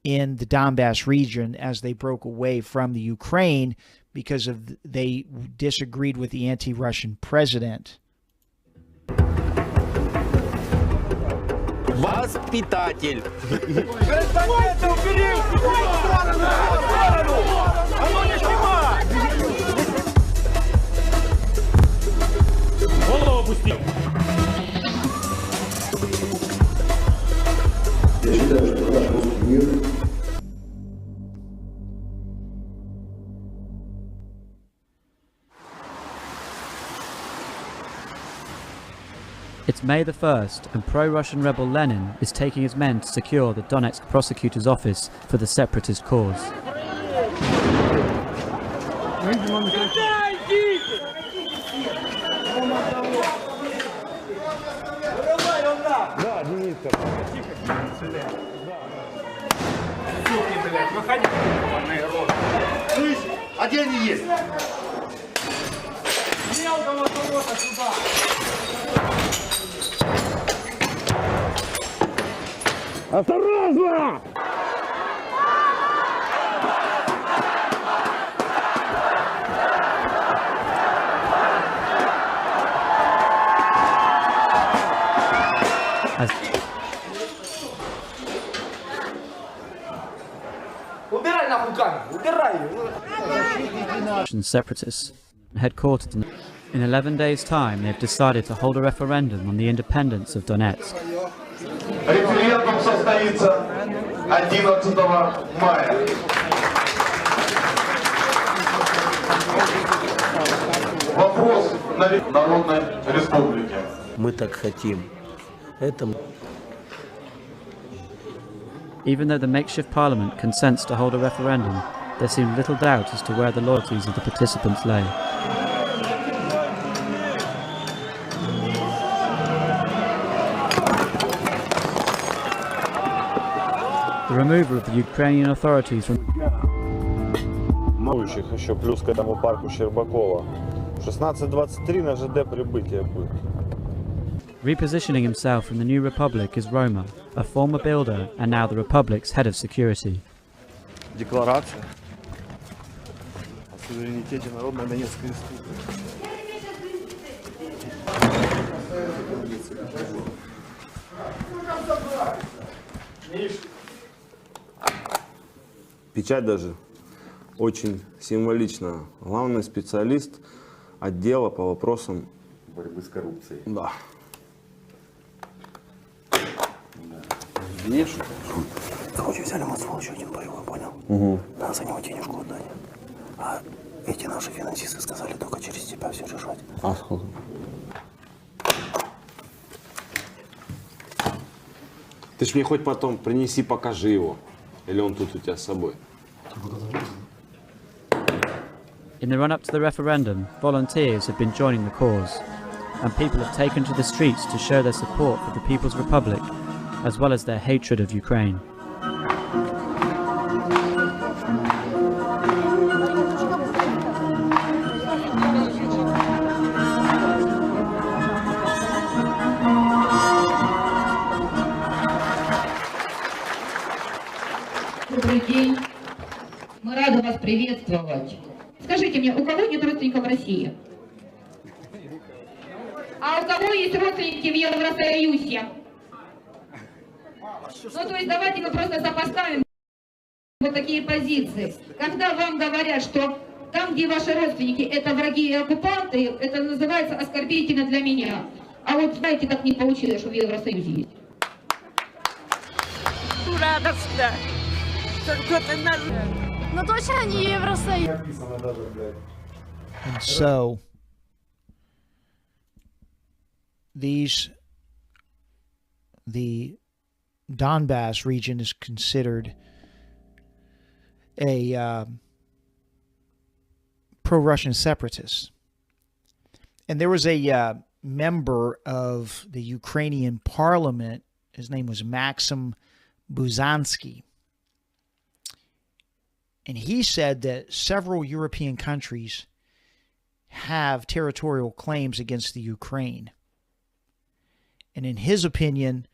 in the Donbass region as they broke away from the Ukraine because they disagreed with the anti-Russian president. Воспитатель. Голову опусти. Я считаю, что наш русский мир It's May the 1st, and pro-Russian rebel Lenin is taking his men to secure the Donetsk prosecutor's office for the separatist cause. Осторожно! Убирай нахуй камеру, убирай! Separatists, headquartered in 11 days' time, they've decided to hold a referendum on the independence of Donetsk. Референдум состоится 11 мая. Вопрос Народной Республики. Мы так хотим. Это... Even though the makeshift parliament consents to hold a referendum, there seems little doubt as to where the loyalties of the participants lay. The removal of the Ukrainian authorities from еще плюс к этому парку Щербакова. 16:23 на ЖД прибытие будет. Repositioning himself in the new republic is Roma, a former builder and now the republic's head of security. Декларация о суверенитете Народной Донецкой Республики. Печать даже очень символична. Главный специалист отдела по вопросам борьбы с коррупцией. Да. Конечно. Короче, взяли мы сволочь один боевой, понял? Надо за него денежку отдать. А эти наши финансисты сказали только через тебя все решать. А сколько? Ты ж мне хоть потом принеси, покажи его. Или он тут у тебя с собой? In the run-up to the referendum, volunteers have been joining the cause, and people have taken to the streets to show their support for the People's Republic, as well as their hatred of Ukraine. Добрый день. Мы рады вас приветствовать. Скажите мне, у кого нет родственников в России? А у кого есть родственники в Евросоюзе? Ну, то есть давайте мы просто сопоставим вот такие позиции. Когда вам говорят, что там, где ваши родственники, это враги и оккупанты, это называется оскорбительно для меня. А вот, знаете, так не получилось, что в Евросоюзе есть. Радостно. Но точно не Евросоюз. And so, the Donbass region is considered a pro-Russian separatist. And there was a member of the Ukrainian parliament, his name was Maxim Buzansky. And he said that several European countries have territorial claims against the Ukraine. And in his opinion,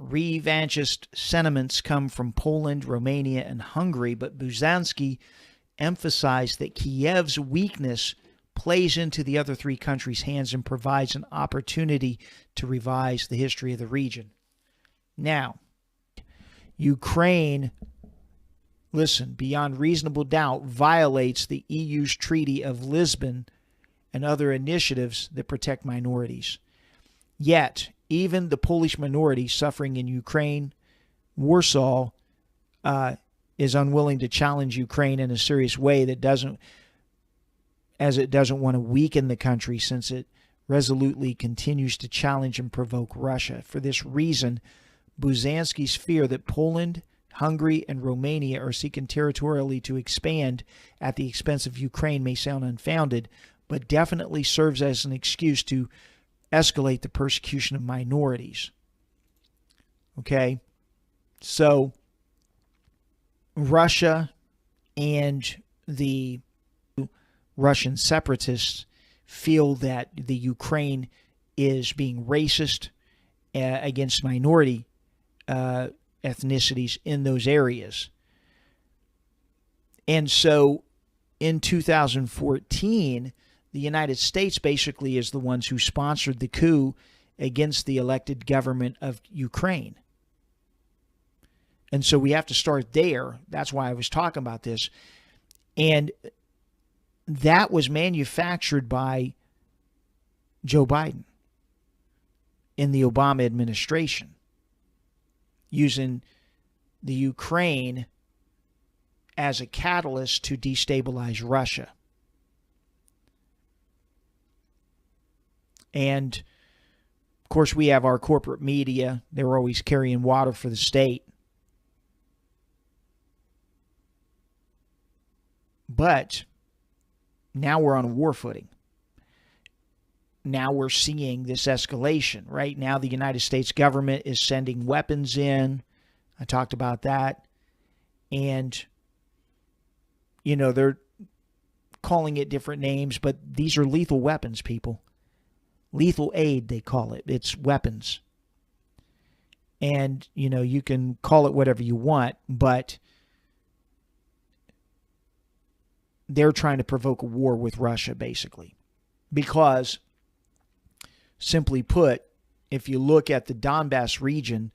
revanchist sentiments come from Poland, Romania, and Hungary, but Buzansky emphasized that Kiev's weakness plays into the other three countries' hands and provides an opportunity to revise the history of the region. Now, Ukraine, listen, beyond reasonable doubt, violates the EU's Treaty of Lisbon and other initiatives that protect minorities. Yet, even the Polish minority suffering in Ukraine, Warsaw, is unwilling to challenge Ukraine in a serious way that doesn't want to weaken the country, since it resolutely continues to challenge and provoke Russia. For this reason, Buzansky's fear that Poland, Hungary, and Romania are seeking territorially to expand at the expense of Ukraine may sound unfounded, but definitely serves as an excuse to escalate the persecution of minorities. Okay? So, Russia and the Russian separatists feel that the Ukraine is being racist against minority ethnicities in those areas. And so in 2014, the United States basically is the ones who sponsored the coup against the elected government of Ukraine. And so we have to start there. That's why I was talking about this. And that was manufactured by Joe Biden in the Obama administration, using the Ukraine as a catalyst to destabilize Russia. And, of course, we have our corporate media. They're always carrying water for the state. But now we're on a war footing. Now we're seeing this escalation. Right now, the United States government is sending weapons in. I talked about that. And, you know, they're calling it different names, but these are lethal weapons, people. Lethal aid, they call it. It's weapons. And, you know, you can call it whatever you want, but they're trying to provoke a war with Russia, basically. Because, simply put, if you look at the Donbass region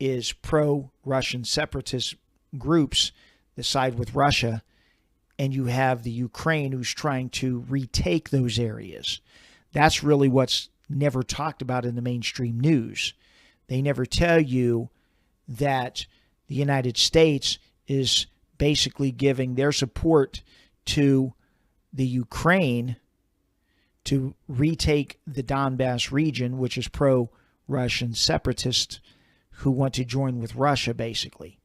is pro-Russian separatist groups that side with Russia, and you have the Ukraine who's trying to retake those areas. That's really what's never talked about in the mainstream news. They never tell you that the United States is basically giving their support to the Ukraine to retake the Donbass region, which is pro-Russian separatists who want to join with Russia, basically.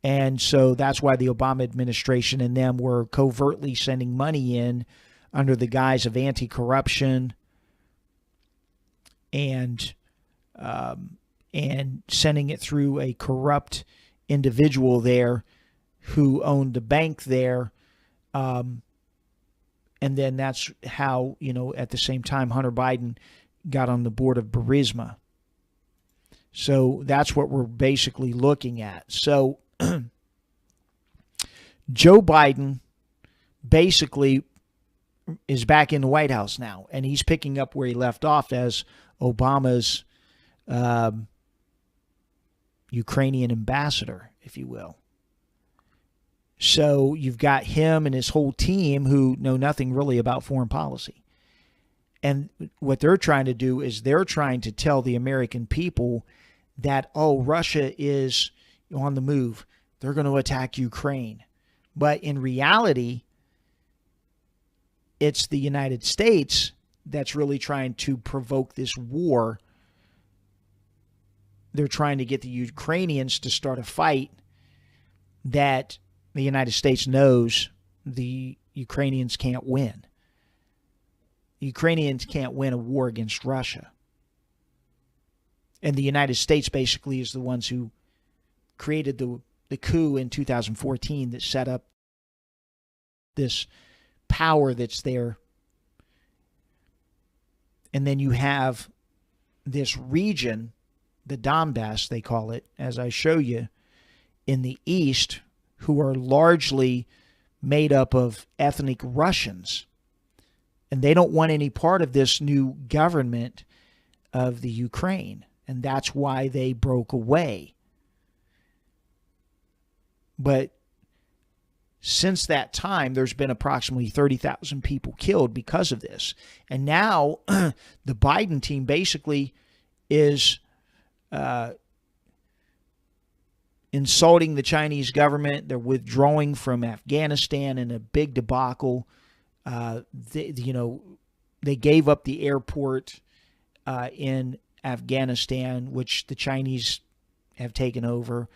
And so that's why the Obama administration and them were covertly sending money in under the guise of anti-corruption and sending it through a corrupt individual there who owned a bank there. And then that's how, you know, at the same time, Hunter Biden got on the board of Burisma. So that's what we're basically looking at. So Joe Biden basically is back in the White House now, and he's picking up where he left off as Obama's Ukrainian ambassador, if you will. So you've got him and his whole team who know nothing really about foreign policy. And what they're trying to do is they're trying to tell the American people that, oh, Russia is on the move. They're going to attack Ukraine. But in reality, it's the United States that's really trying to provoke this war. They're trying to get the Ukrainians to start a fight that the United States knows the Ukrainians can't win. The Ukrainians can't win a war against Russia. And the United States basically is the ones who created the coup in 2014 that set up this power that's there. And then you have this region, the Donbass, they call it, as I show you, in the east, who are largely made up of ethnic Russians. And they don't want any part of this new government of the Ukraine. And that's why they broke away. But since that time, there's been approximately 30,000 people killed because of this. And now the Biden team basically is insulting the Chinese government. They're withdrawing from Afghanistan in a big debacle. They gave up the airport in Afghanistan, which the Chinese have taken over,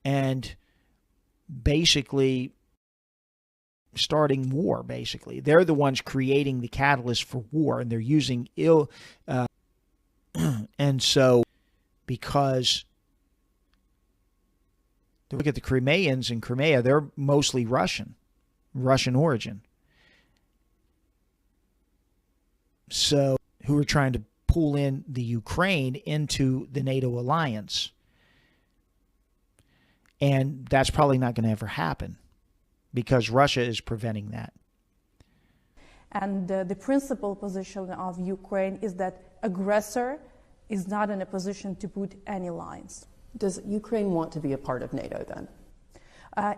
and basically starting war. Basically, they're the ones creating the catalyst for war, and they're using and so because look at the Crimeans in Crimea, they're mostly Russian origin. So who are trying to pull in the Ukraine into the NATO alliance. And that's probably not going to ever happen because Russia is preventing that. And the principal position of Ukraine is that aggressor is not in a position to put any lines. Does Ukraine want to be a part of NATO then?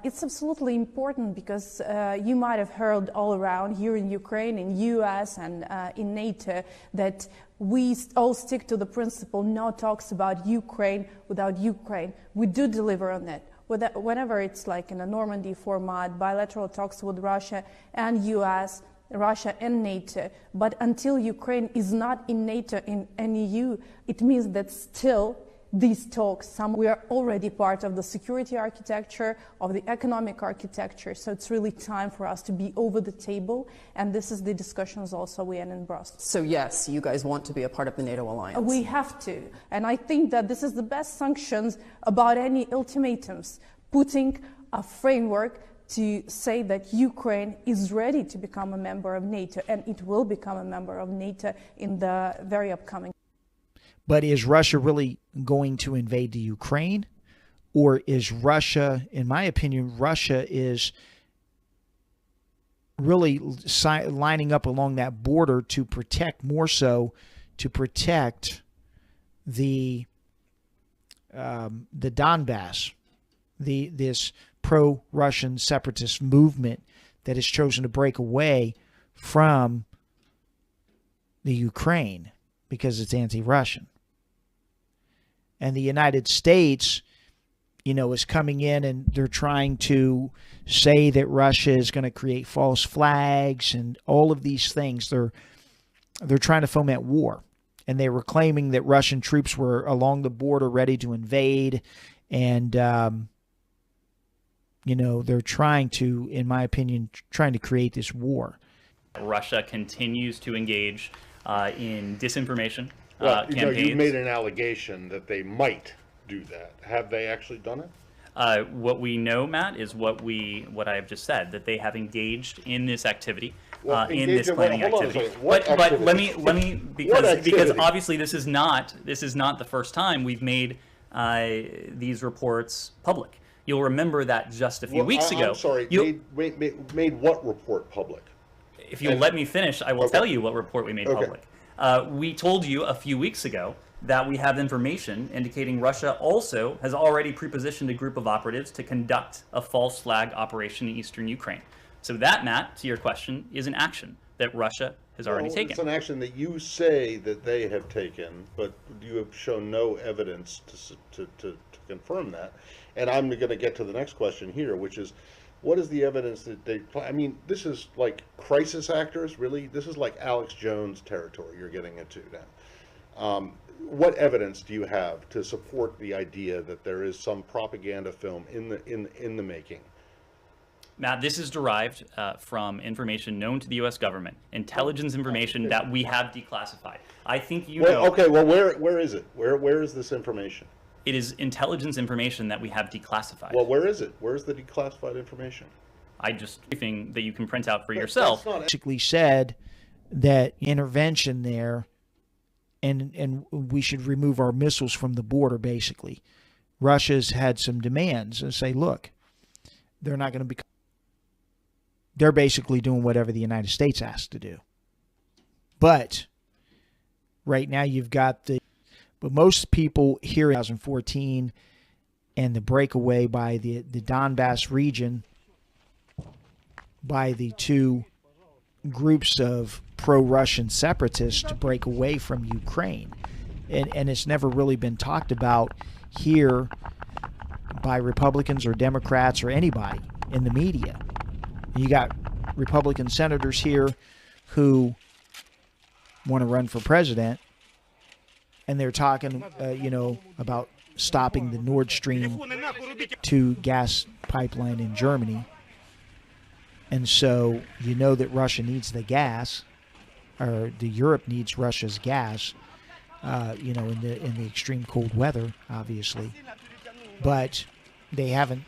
It's absolutely important because you might have heard all around here in Ukraine, in US and in NATO that we all stick to the principle no talks about Ukraine without Ukraine. We do deliver on it. Whenever it's like in a Normandy format, bilateral talks with Russia and US, Russia and NATO. But until Ukraine is not in NATO and EU, it means that still these talks, we are already part of the security architecture, of the economic architecture. So it's really time for us to be over the table. And this is the discussions also we had in Brussels. So yes, you guys want to be a part of the NATO alliance. We have to. And I think that this is the best sanctions about any ultimatums, putting a framework to say that Ukraine is ready to become a member of NATO, and it will become a member of NATO in the very upcoming. But is Russia really going to invade the Ukraine? Or is Russia, in my opinion, Russia is really lining up along that border to protect, more so, to protect the Donbass, this pro-Russian separatist movement that has chosen to break away from the Ukraine because it's anti-Russian. And the United States, is coming in and they're trying to say that Russia is going to create false flags and all of these things. They're trying to foment war. And they were claiming that Russian troops were along the border ready to invade. And, they're trying to, in my opinion, trying to create this war. Russia continues to engage in disinformation. Well, you made an allegation that they might do that. Have they actually done it? What we know, Matt, is what I have just said, that they have engaged in this activity, in this planning activity. But let me because obviously this is not the first time we've made these reports public. You'll remember that just a few weeks ago. I'm sorry, made what report public? If you'll let me finish, I will tell you what report we made public. We told you a few weeks ago that we have information indicating Russia also has already prepositioned a group of operatives to conduct a false flag operation in eastern Ukraine. So that, Matt, to your question, is an action that Russia has already taken. It's an action that you say that they have taken, but you have shown no evidence to confirm that. And I'm going to get to the next question here, which is, what is the evidence that they, this is like crisis actors, really? This is like Alex Jones territory you're getting into now. What evidence do you have to support the idea that there is some propaganda film in the making? Matt, this is derived from information known to the U.S. government, intelligence information that we have declassified. I think you know. Okay, well, where is it? Where is this information? It is intelligence information that we have declassified. Well, where is it? Where's the declassified information? I just briefing that you can print out for yourself. Basically said that intervention there, and we should remove our missiles from the border. Basically, Russia's had some demands and say, look, they're not going to be. They're basically doing whatever the United States has to do. But right now you've got but most people here in 2014 and the breakaway by the Donbass region by the two groups of pro-Russian separatists to break away from Ukraine. And it's never really been talked about here by Republicans or Democrats or anybody in the media. You got Republican senators here who want to run for president, and they're talking, about stopping the Nord Stream 2 gas pipeline in Germany. And so you know that Russia needs the gas, or the Europe needs Russia's gas, in the extreme cold weather, obviously. But they haven't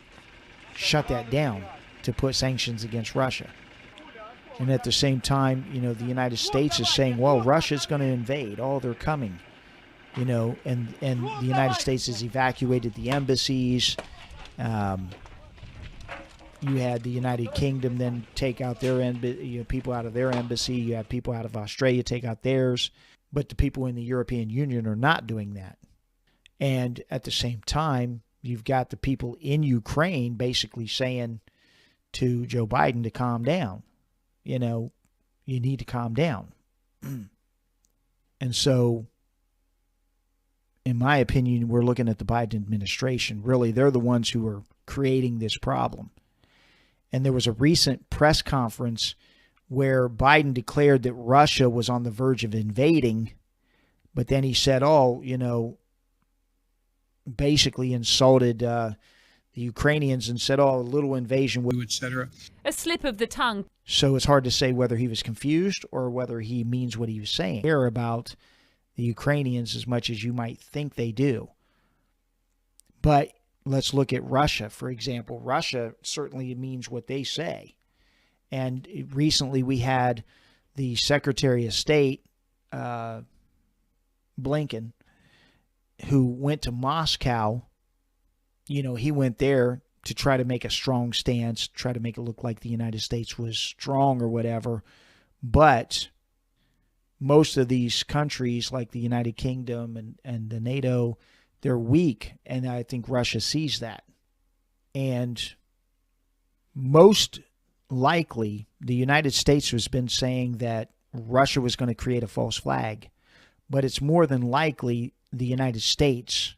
shut that down to put sanctions against Russia. And at the same time, the United States is saying, well, Russia's going to invade. Oh, they're coming. And the United States has evacuated the embassies. You had the United Kingdom then take out their people out of their embassy. You have people out of Australia take out theirs. But the people in the European Union are not doing that. And at the same time, you've got the people in Ukraine basically saying to Joe Biden to calm down. You need to calm down. And so, in my opinion, we're looking at the Biden administration. Really, they're the ones who are creating this problem. And there was a recent press conference where Biden declared that Russia was on the verge of invading, but then he said, basically insulted the Ukrainians and said, a little invasion, etc. A slip of the tongue. So it's hard to say whether he was confused or whether he means what he was saying. They care about the Ukrainians as much as you might think they do. But let's look at Russia, for example. Russia certainly means what they say. And recently we had the Secretary of State, Blinken, who went to Moscow. He went there to try to make a strong stance, try to make it look like the United States was strong or whatever. But most of these countries, like the United Kingdom and the NATO, they're weak. And I think Russia sees that. And most likely, the United States has been saying that Russia was going to create a false flag. But it's more than likely the United States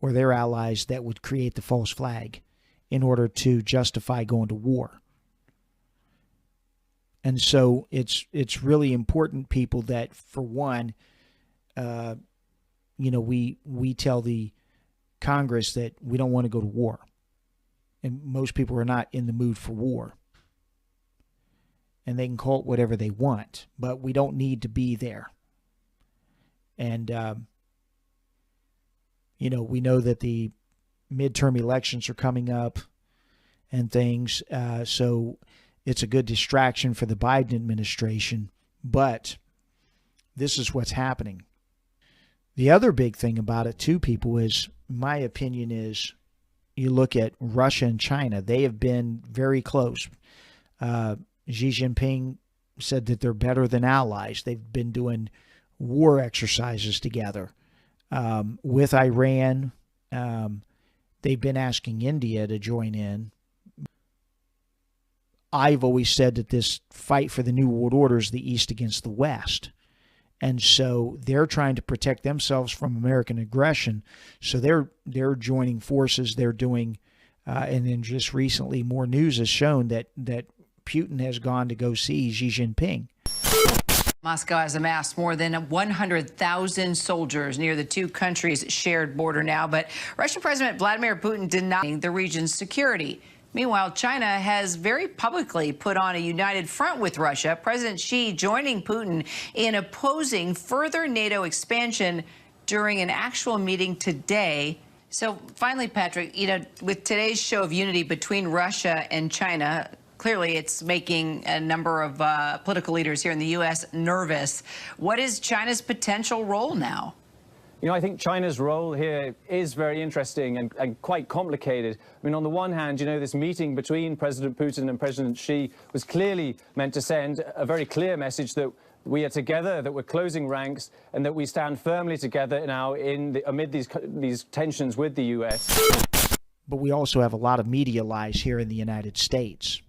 or their allies that would create the false flag in order to justify going to war. And so it's really important, people, that for one, we tell the Congress that we don't want to go to war. And most people are not in the mood for war. And they can call it whatever they want, but we don't need to be there. And, we know that the midterm elections are coming up and things. So it's a good distraction for the Biden administration. But this is what's happening. The other big thing about it, too, people, is, my opinion is, you look at Russia and China. They have been very close. Xi Jinping said that they're better than allies. They've been doing war exercises together. With Iran, they've been asking India to join in. I've always said that this fight for the New World Order is the East against the West. And so they're trying to protect themselves from American aggression. So they're joining forces. They're doing, and then just recently more news has shown that Putin has gone to go see Xi Jinping. Moscow has amassed more than 100,000 soldiers near the two countries' shared border now, but Russian President Vladimir Putin denying the region's security. Meanwhile, China has very publicly put on a united front with Russia, President Xi joining Putin in opposing further NATO expansion during an actual meeting today. So finally, Patrick, with today's show of unity between Russia and China, clearly it's making a number of political leaders here in the U.S. nervous. What is China's potential role now? I think China's role here is very interesting and quite complicated. I mean, on the one hand, this meeting between President Putin and President Xi was clearly meant to send a very clear message that we are together, that we're closing ranks, and that we stand firmly together now amid these tensions with the U.S. But we also have a lot of media lies here in the United States.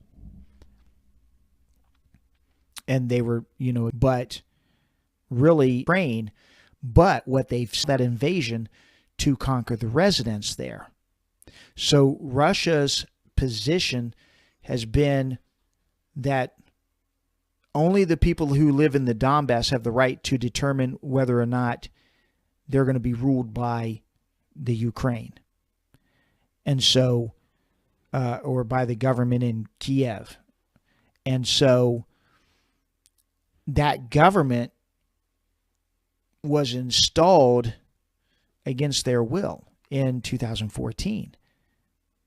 And they were, but really Ukraine. But what they've that invasion to conquer the residents there. So Russia's position has been that only the people who live in the Donbass have the right to determine whether or not they're going to be ruled by the Ukraine. And so, or by the government in Kiev. And so that government was installed against their will in 2014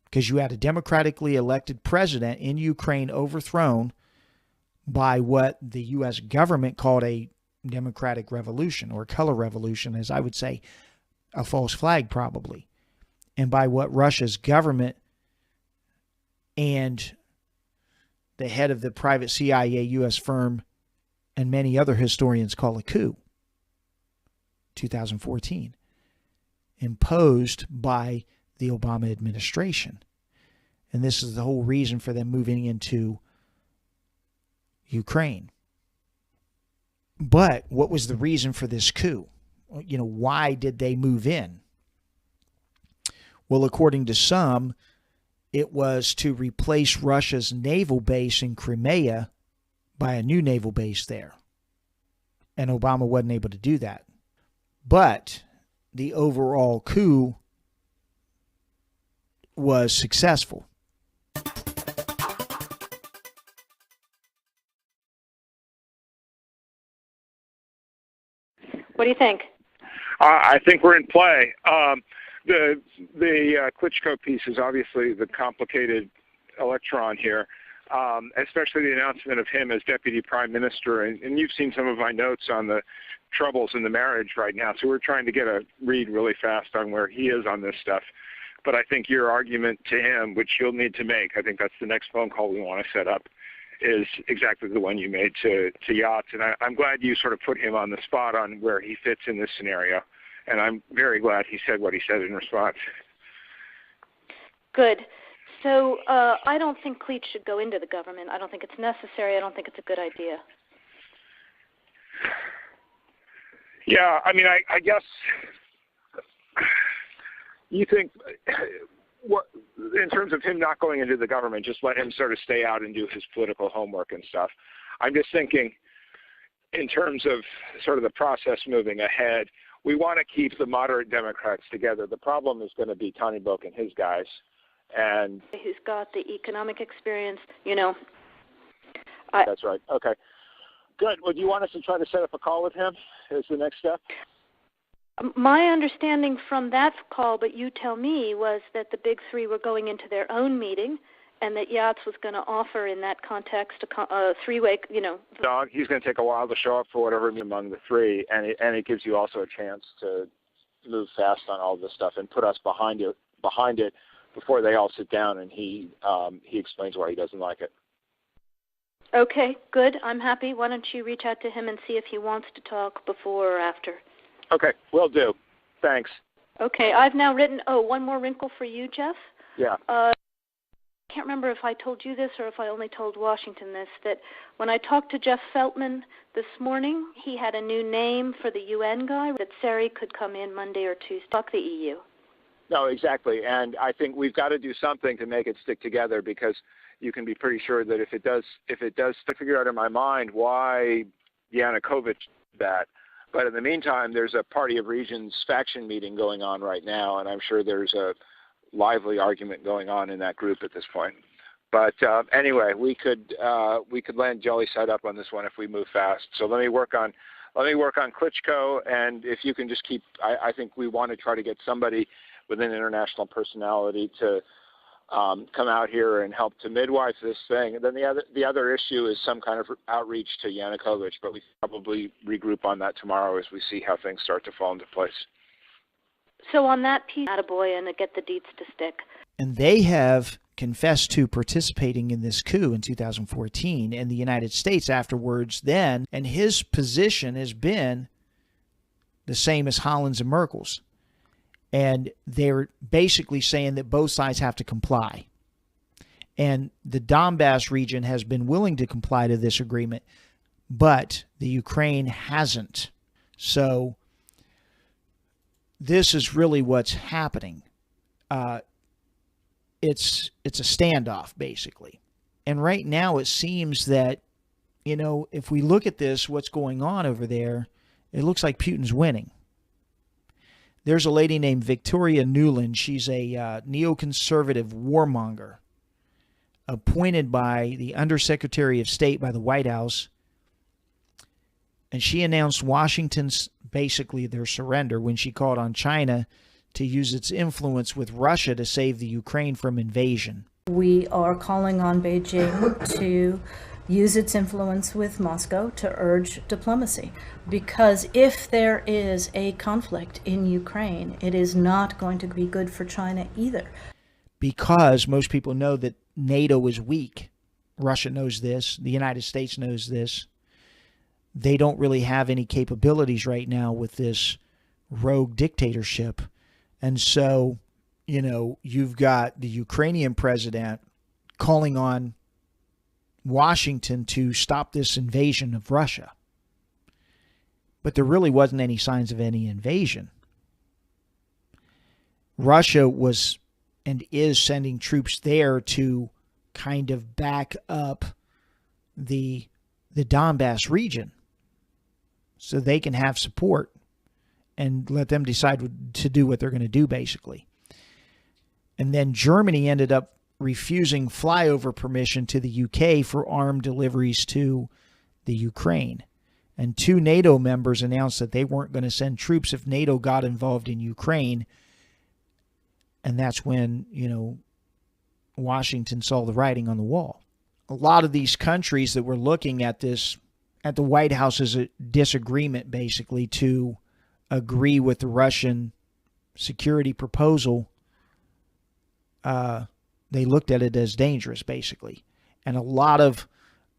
because you had a democratically elected president in Ukraine overthrown by what the U.S. government called a democratic revolution, or color revolution, as I would say, a false flag probably, and by what Russia's government and the head of the private CIA U.S. firm and many other historians call a coup. 2014, imposed by the Obama administration. And this is the whole reason for them moving into Ukraine. But what was the reason for this coup? You know, why did they move in? Well, according to some, it was to replace Russia's naval base in Crimea by a new naval base there. And Obama wasn't able to do that. But the overall coup was successful. What do you think? I think we're in play. The Klitschko piece is obviously the complicated electron here, especially the announcement of him as deputy prime minister. And you've seen some of my notes on the troubles in the marriage right now, so we're trying to get a read really fast on where he is on this stuff. But I think your argument to him, which you'll need to make, I think that's the next phone call we want to set up, is exactly the one you made to Yachts. And I'm glad you sort of put him on the spot on where he fits in this scenario. And I'm very glad he said what he said in response. Good. So I don't think Klitsch should go into the government. I don't think it's necessary. I don't think it's a good idea. Yeah, I mean, I guess you think, what in terms of him not going into the government, just let him sort of stay out and do his political homework and stuff. I'm just thinking in terms of sort of the process moving ahead, we want to keep the moderate Democrats together. The problem is going to be Tony Book and his guys. And who's got the economic experience, you know. That's right. Okay. Good. Well, do you want us to try to set up a call with him as the next step? My understanding from that call, but you tell me, was that the big three were going into their own meeting and that Yachts was going to offer in that context a three-way, you know. He's going to take a while to show up for whatever among the three, and it gives you also a chance to move fast on all this stuff and put us behind it before they all sit down and he explains why he doesn't like it. Okay, good. I'm happy. Why don't you reach out to him and see if he wants to talk before or after? Okay, will do. Thanks. Okay, I've now written, one more wrinkle for you, Jeff. Yeah. I can't remember if I told you this or if I only told Washington this, that when I talked to Jeff Feltman this morning, he had a new name for the UN guy, that Sari could come in Monday or Tuesday, talk the EU. No, exactly. And I think we've got to do something to make it stick together, because you can be pretty sure that if it does figure out in my mind why Yanukovych did that. But in the meantime, there's a Party of Regions faction meeting going on right now, and I'm sure there's a lively argument going on in that group at this point. But anyway, we could land jelly side up on this one if we move fast. So let me work on Klitschko, and if you can just keep, I think we want to try to get somebody with an international personality to come out here and help to midwife this thing. And then the other issue is some kind of outreach to Yanukovych, but we probably regroup on that tomorrow as we see how things start to fall into place. So on that piece, attaboy, and get the deets to stick. And they have confessed to participating in this coup in 2014 in the United States afterwards then, and his position has been the same as Holland's and Merkel's. And they're basically saying that both sides have to comply. And the Donbass region has been willing to comply to this agreement, but the Ukraine hasn't. So this is really what's happening. It's a standoff, basically. And right now it seems that, you know, if we look at this, what's going on over there, it looks like Putin's winning. There's a lady named Victoria Nuland. She's a neoconservative warmonger appointed by the Undersecretary of State by the White House. And she announced Washington's, basically their surrender, when she called on China to use its influence with Russia to save the Ukraine from invasion. We are calling on Beijing to use its influence with Moscow to urge diplomacy. Because if there is a conflict in Ukraine, it is not going to be good for China either. Because most people know that NATO is weak. Russia knows this. The United States knows this. They don't really have any capabilities right now with this rogue dictatorship. And so, you know, you've got the Ukrainian president calling on Washington to stop this invasion of Russia. But there really wasn't any signs of any invasion. Russia was and is sending troops there to kind of back up the Donbass region so they can have support and let them decide to do what they're going to do, basically. And then Germany ended up refusing flyover permission to the UK for armed deliveries to the Ukraine. And 2 NATO members announced that they weren't going to send troops if NATO got involved in Ukraine. And that's when, you know, Washington saw the writing on the wall. A lot of these countries that were looking at this, at the White House's disagreement, basically, to agree with the Russian security proposal, they looked at it as dangerous, basically. And a lot of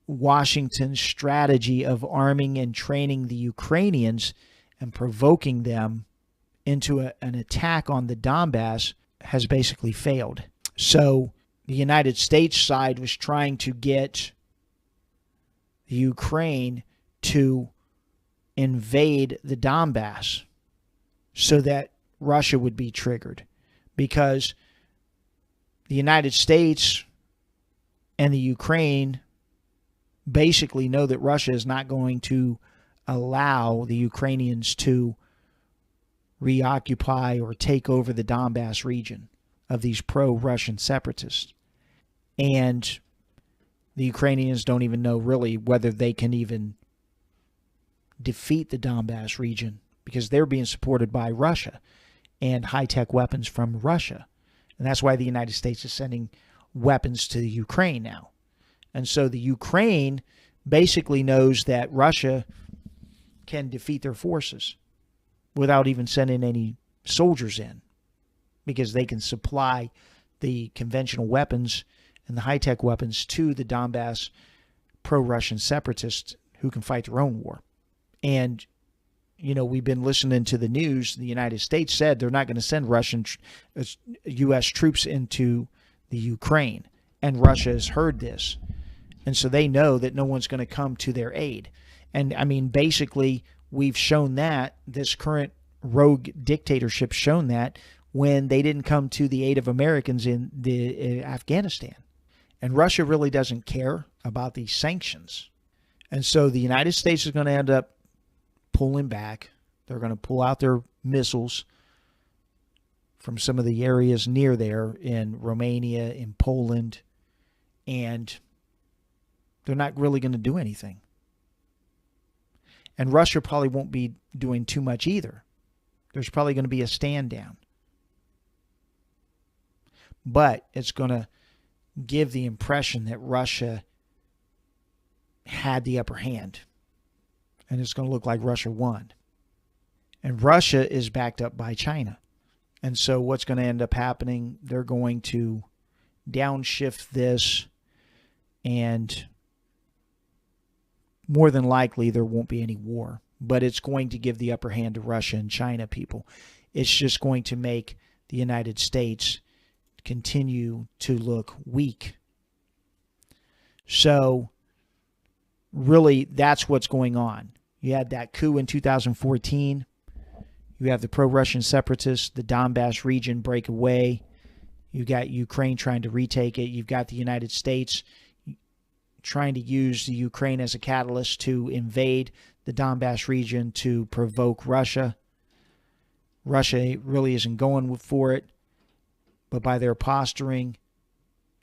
Washington's strategy of arming and training the Ukrainians and provoking them into an attack on the Donbass has basically failed. So the United States side was trying to get the Ukraine to invade the Donbass so that Russia would be triggered, because the United States and the Ukraine basically know that Russia is not going to allow the Ukrainians to reoccupy or take over the Donbass region of these pro-Russian separatists. And the Ukrainians don't even know really whether they can even defeat the Donbass region, because they're being supported by Russia and high-tech weapons from Russia. And that's why the United States is sending weapons to the Ukraine now. And so the Ukraine basically knows that Russia can defeat their forces without even sending any soldiers in, because they can supply the conventional weapons and the high-tech weapons to the Donbass pro-Russian separatists who can fight their own war. And, you know, we've been listening to the news. The United States said they're not going to send U.S. troops into the Ukraine. And Russia has heard this. And so they know that no one's going to come to their aid. And, I mean, basically, we've shown that, this current rogue dictatorship shown that, when they didn't come to the aid of Americans in Afghanistan. And Russia really doesn't care about these sanctions. And so the United States is going to end up pulling back. They're going to pull out their missiles from some of the areas near there in Romania, in Poland, and they're not really going to do anything. And Russia probably won't be doing too much either. There's probably going to be a stand down. But it's going to give the impression that Russia had the upper hand. And it's going to look like Russia won. And Russia is backed up by China. And so what's going to end up happening, they're going to downshift this, and more than likely there won't be any war. But it's going to give the upper hand to Russia and China, people. It's just going to make the United States continue to look weak. So really, that's what's going on. You had that coup in 2014. You have the pro-Russian separatists, the Donbass region break away. You got Ukraine trying to retake it. You've got the United States trying to use the Ukraine as a catalyst to invade the Donbass region to provoke Russia. Russia really isn't going for it, but by their posturing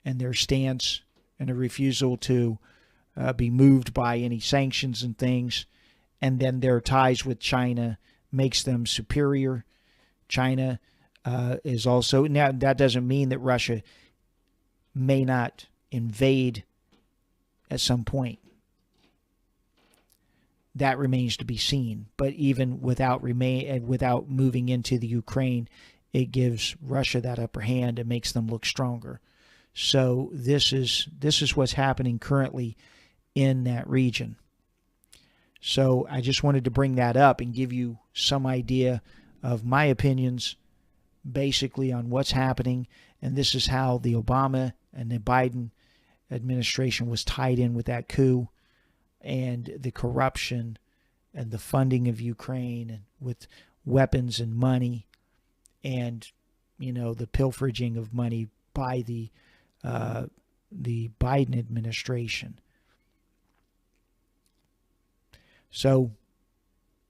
and their stance and a refusal to be moved by any sanctions and things, and then their ties with China makes them superior. China is also, now that doesn't mean that Russia may not invade at some point. That remains to be seen. But even without moving into the Ukraine, it gives Russia that upper hand and makes them look stronger. So this is what's happening currently in that region. So I just wanted to bring that up and give you some idea of my opinions basically on what's happening. And this is how the Obama and the Biden administration was tied in with that coup and the corruption and the funding of Ukraine and with weapons and money and, you know, the pilfering of money by the Biden administration. So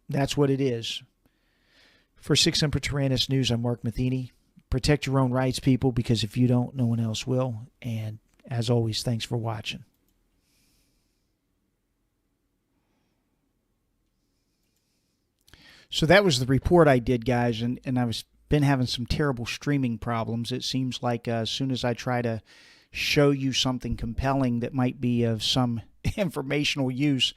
that's what it is. For Sic Semper Tyrannis News, I'm Mark Matheny. Protect your own rights, people, because if you don't, no one else will. And as always, thanks for watching. So that was the report I did, guys, and I was been having some terrible streaming problems. It seems like as soon as I try to show you something compelling that might be of some informational use,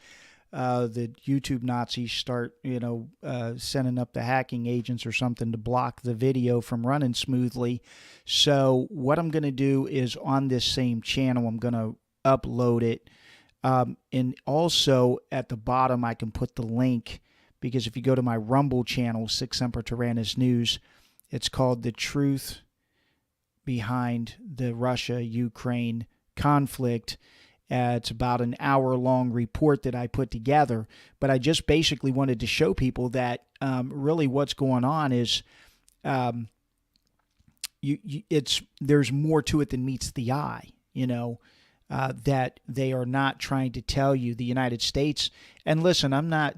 the YouTube Nazis start, sending up the hacking agents or something to block the video from running smoothly. So what I'm going to do is on this same channel, I'm going to upload it. And also at the bottom, I can put the link, because if you go to my Rumble channel, Sic Semper Tyrannis News, it's called The Truth Behind the Russia-Ukraine Conflict. It's about an hour-long report that I put together, but I just basically wanted to show people that really what's going on is there's more to it than meets the eye, that they are not trying to tell you, the United States. And listen, I'm not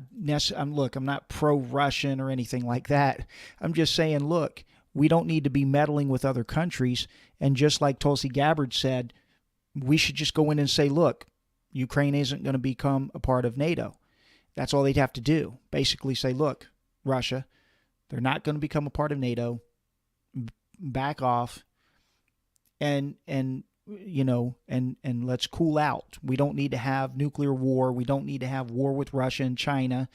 pro-Russian or anything like that. I'm just saying, look, we don't need to be meddling with other countries. And just like Tulsi Gabbard said, we should just go in and say, look, Ukraine isn't going to become a part of NATO. That's all they'd have to do. Basically say, look, Russia, they're not going to become a part of NATO. Back off and let's cool out. We don't need to have nuclear war. We don't need to have war with Russia and China.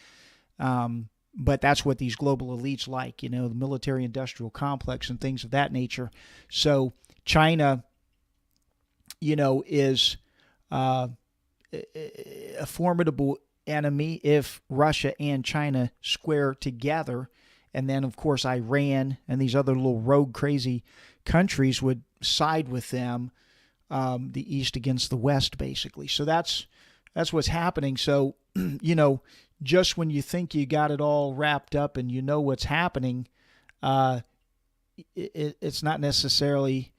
But that's what these global elites like, the military-industrial complex and things of that nature. So China, is a formidable enemy if Russia and China square together. And then, of course, Iran and these other little rogue, crazy countries would side with them, the East against the West, basically. So that's what's happening. So, just when you think you got it all wrapped up and you know what's happening, it's not necessarily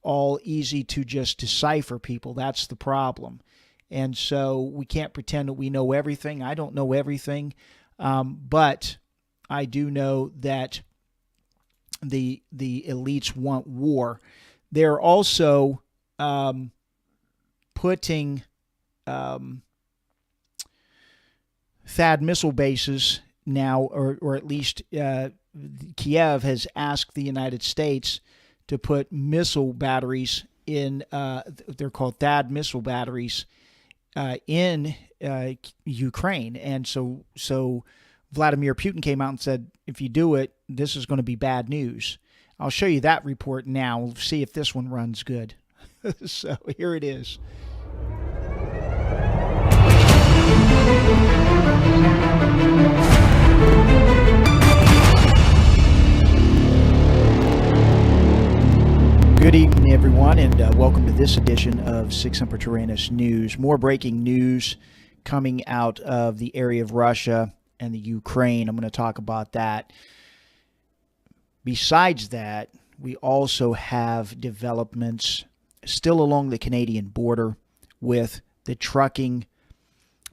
all easy to just decipher, people. That's the problem. And so we can't pretend that we know everything. I don't know everything, but I do know that the elites want war. They're also putting THAAD missile bases now, or at least Kiev has asked the United States to put missile batteries in, they're called THAAD missile batteries, in Ukraine. And so Vladimir Putin came out and said, if you do it, this is going to be bad news. I'll show you that report now. We'll see if this one runs good. So here it is. Good evening, everyone, and welcome to this edition of Sic Semper Tyrannis News. More breaking news coming out of the area of Russia and the Ukraine. I'm going to talk about that. Besides that, we also have developments still along the Canadian border with the trucking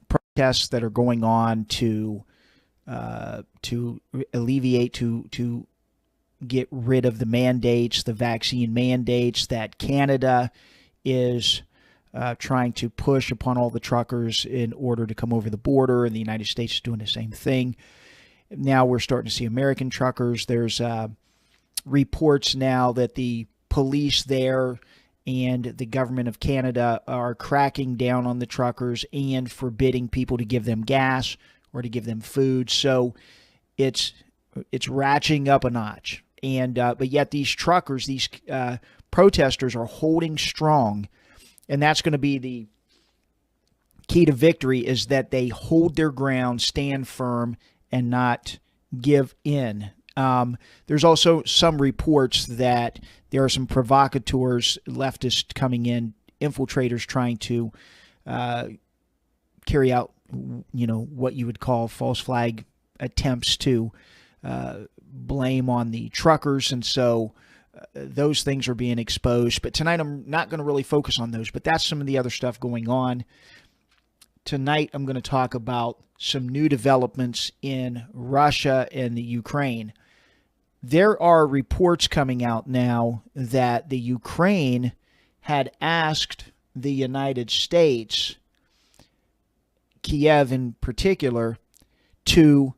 protests that are going on to alleviate, to get rid of the mandates, the vaccine mandates that Canada is trying to push upon all the truckers in order to come over the border, and the United States is doing the same thing. Now we're starting to see American truckers. There's reports now that the police there and the government of Canada are cracking down on the truckers and forbidding people to give them gas or to give them food. So it's ratcheting up a notch. And but yet these truckers, these protesters are holding strong, and that's going to be the key to victory, is that they hold their ground, stand firm, and not give in. There's also some reports that there are some provocateurs, leftists coming in, infiltrators trying to carry out, what you would call false flag attempts to blame on the truckers. And so those things are being exposed. But tonight I'm not going to really focus on those, but that's some of the other stuff going on. Tonight I'm going to talk about some new developments in Russia and the Ukraine. There are reports coming out now that the Ukraine had asked the United States, Kiev in particular, to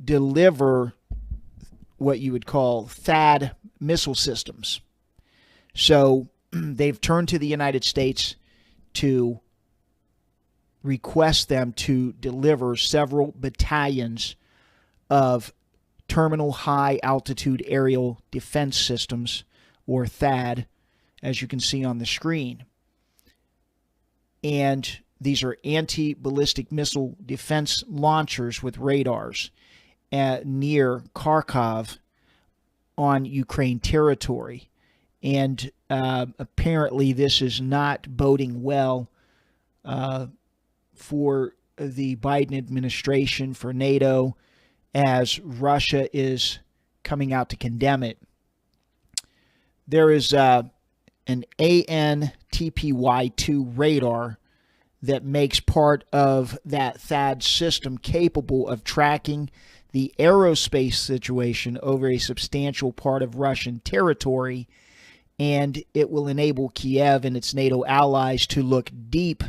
deliver what you would call THAAD missile systems. So they've turned to the United States to request them to deliver several battalions of terminal high altitude aerial defense systems, or THAAD, as you can see on the screen. And these are anti-ballistic missile defense launchers with radars near Kharkov on Ukraine territory. And apparently this is not boding well for the Biden administration, for NATO, as Russia is coming out to condemn it. There is an ANTPY-2 radar that makes part of that THAAD system capable of tracking the aerospace situation over a substantial part of Russian territory, and it will enable Kiev and its NATO allies to look deep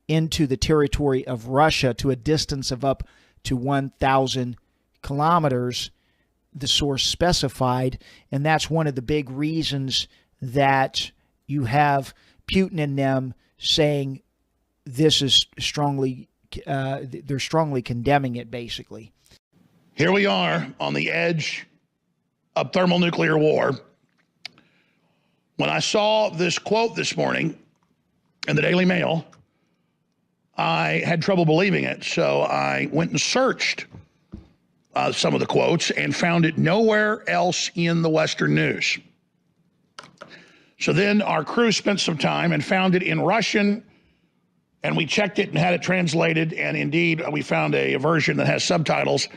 into the territory of Russia to a distance of up to 1,000 kilometers, the source specified. And that's one of the big reasons that you have Putin and them saying this is strongly, they're strongly condemning it, basically. Here we are on the edge of thermonuclear war. When I saw this quote this morning in the Daily Mail, I had trouble believing it, so I went and searched some of the quotes and found it nowhere else in the Western news. So then our crew spent some time and found it in Russian, and we checked it and had it translated, and indeed we found a version that has subtitles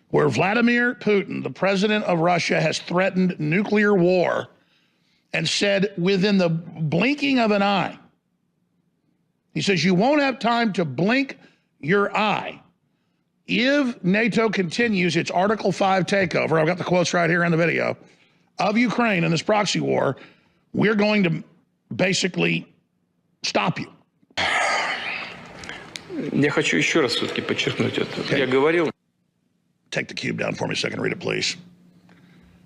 where Vladimir Putin, the president of Russia, has threatened nuclear war and said within the blinking of an eye, he says, you won't have time to blink your eye. If NATO continues its Article 5 takeover, I've got the quotes right here in the video, of Ukraine in this proxy war, we're going to basically stop you. Я хочу еще раз все-таки подчеркнуть это. Я говорил. Take the cube down for me a second, read it, please.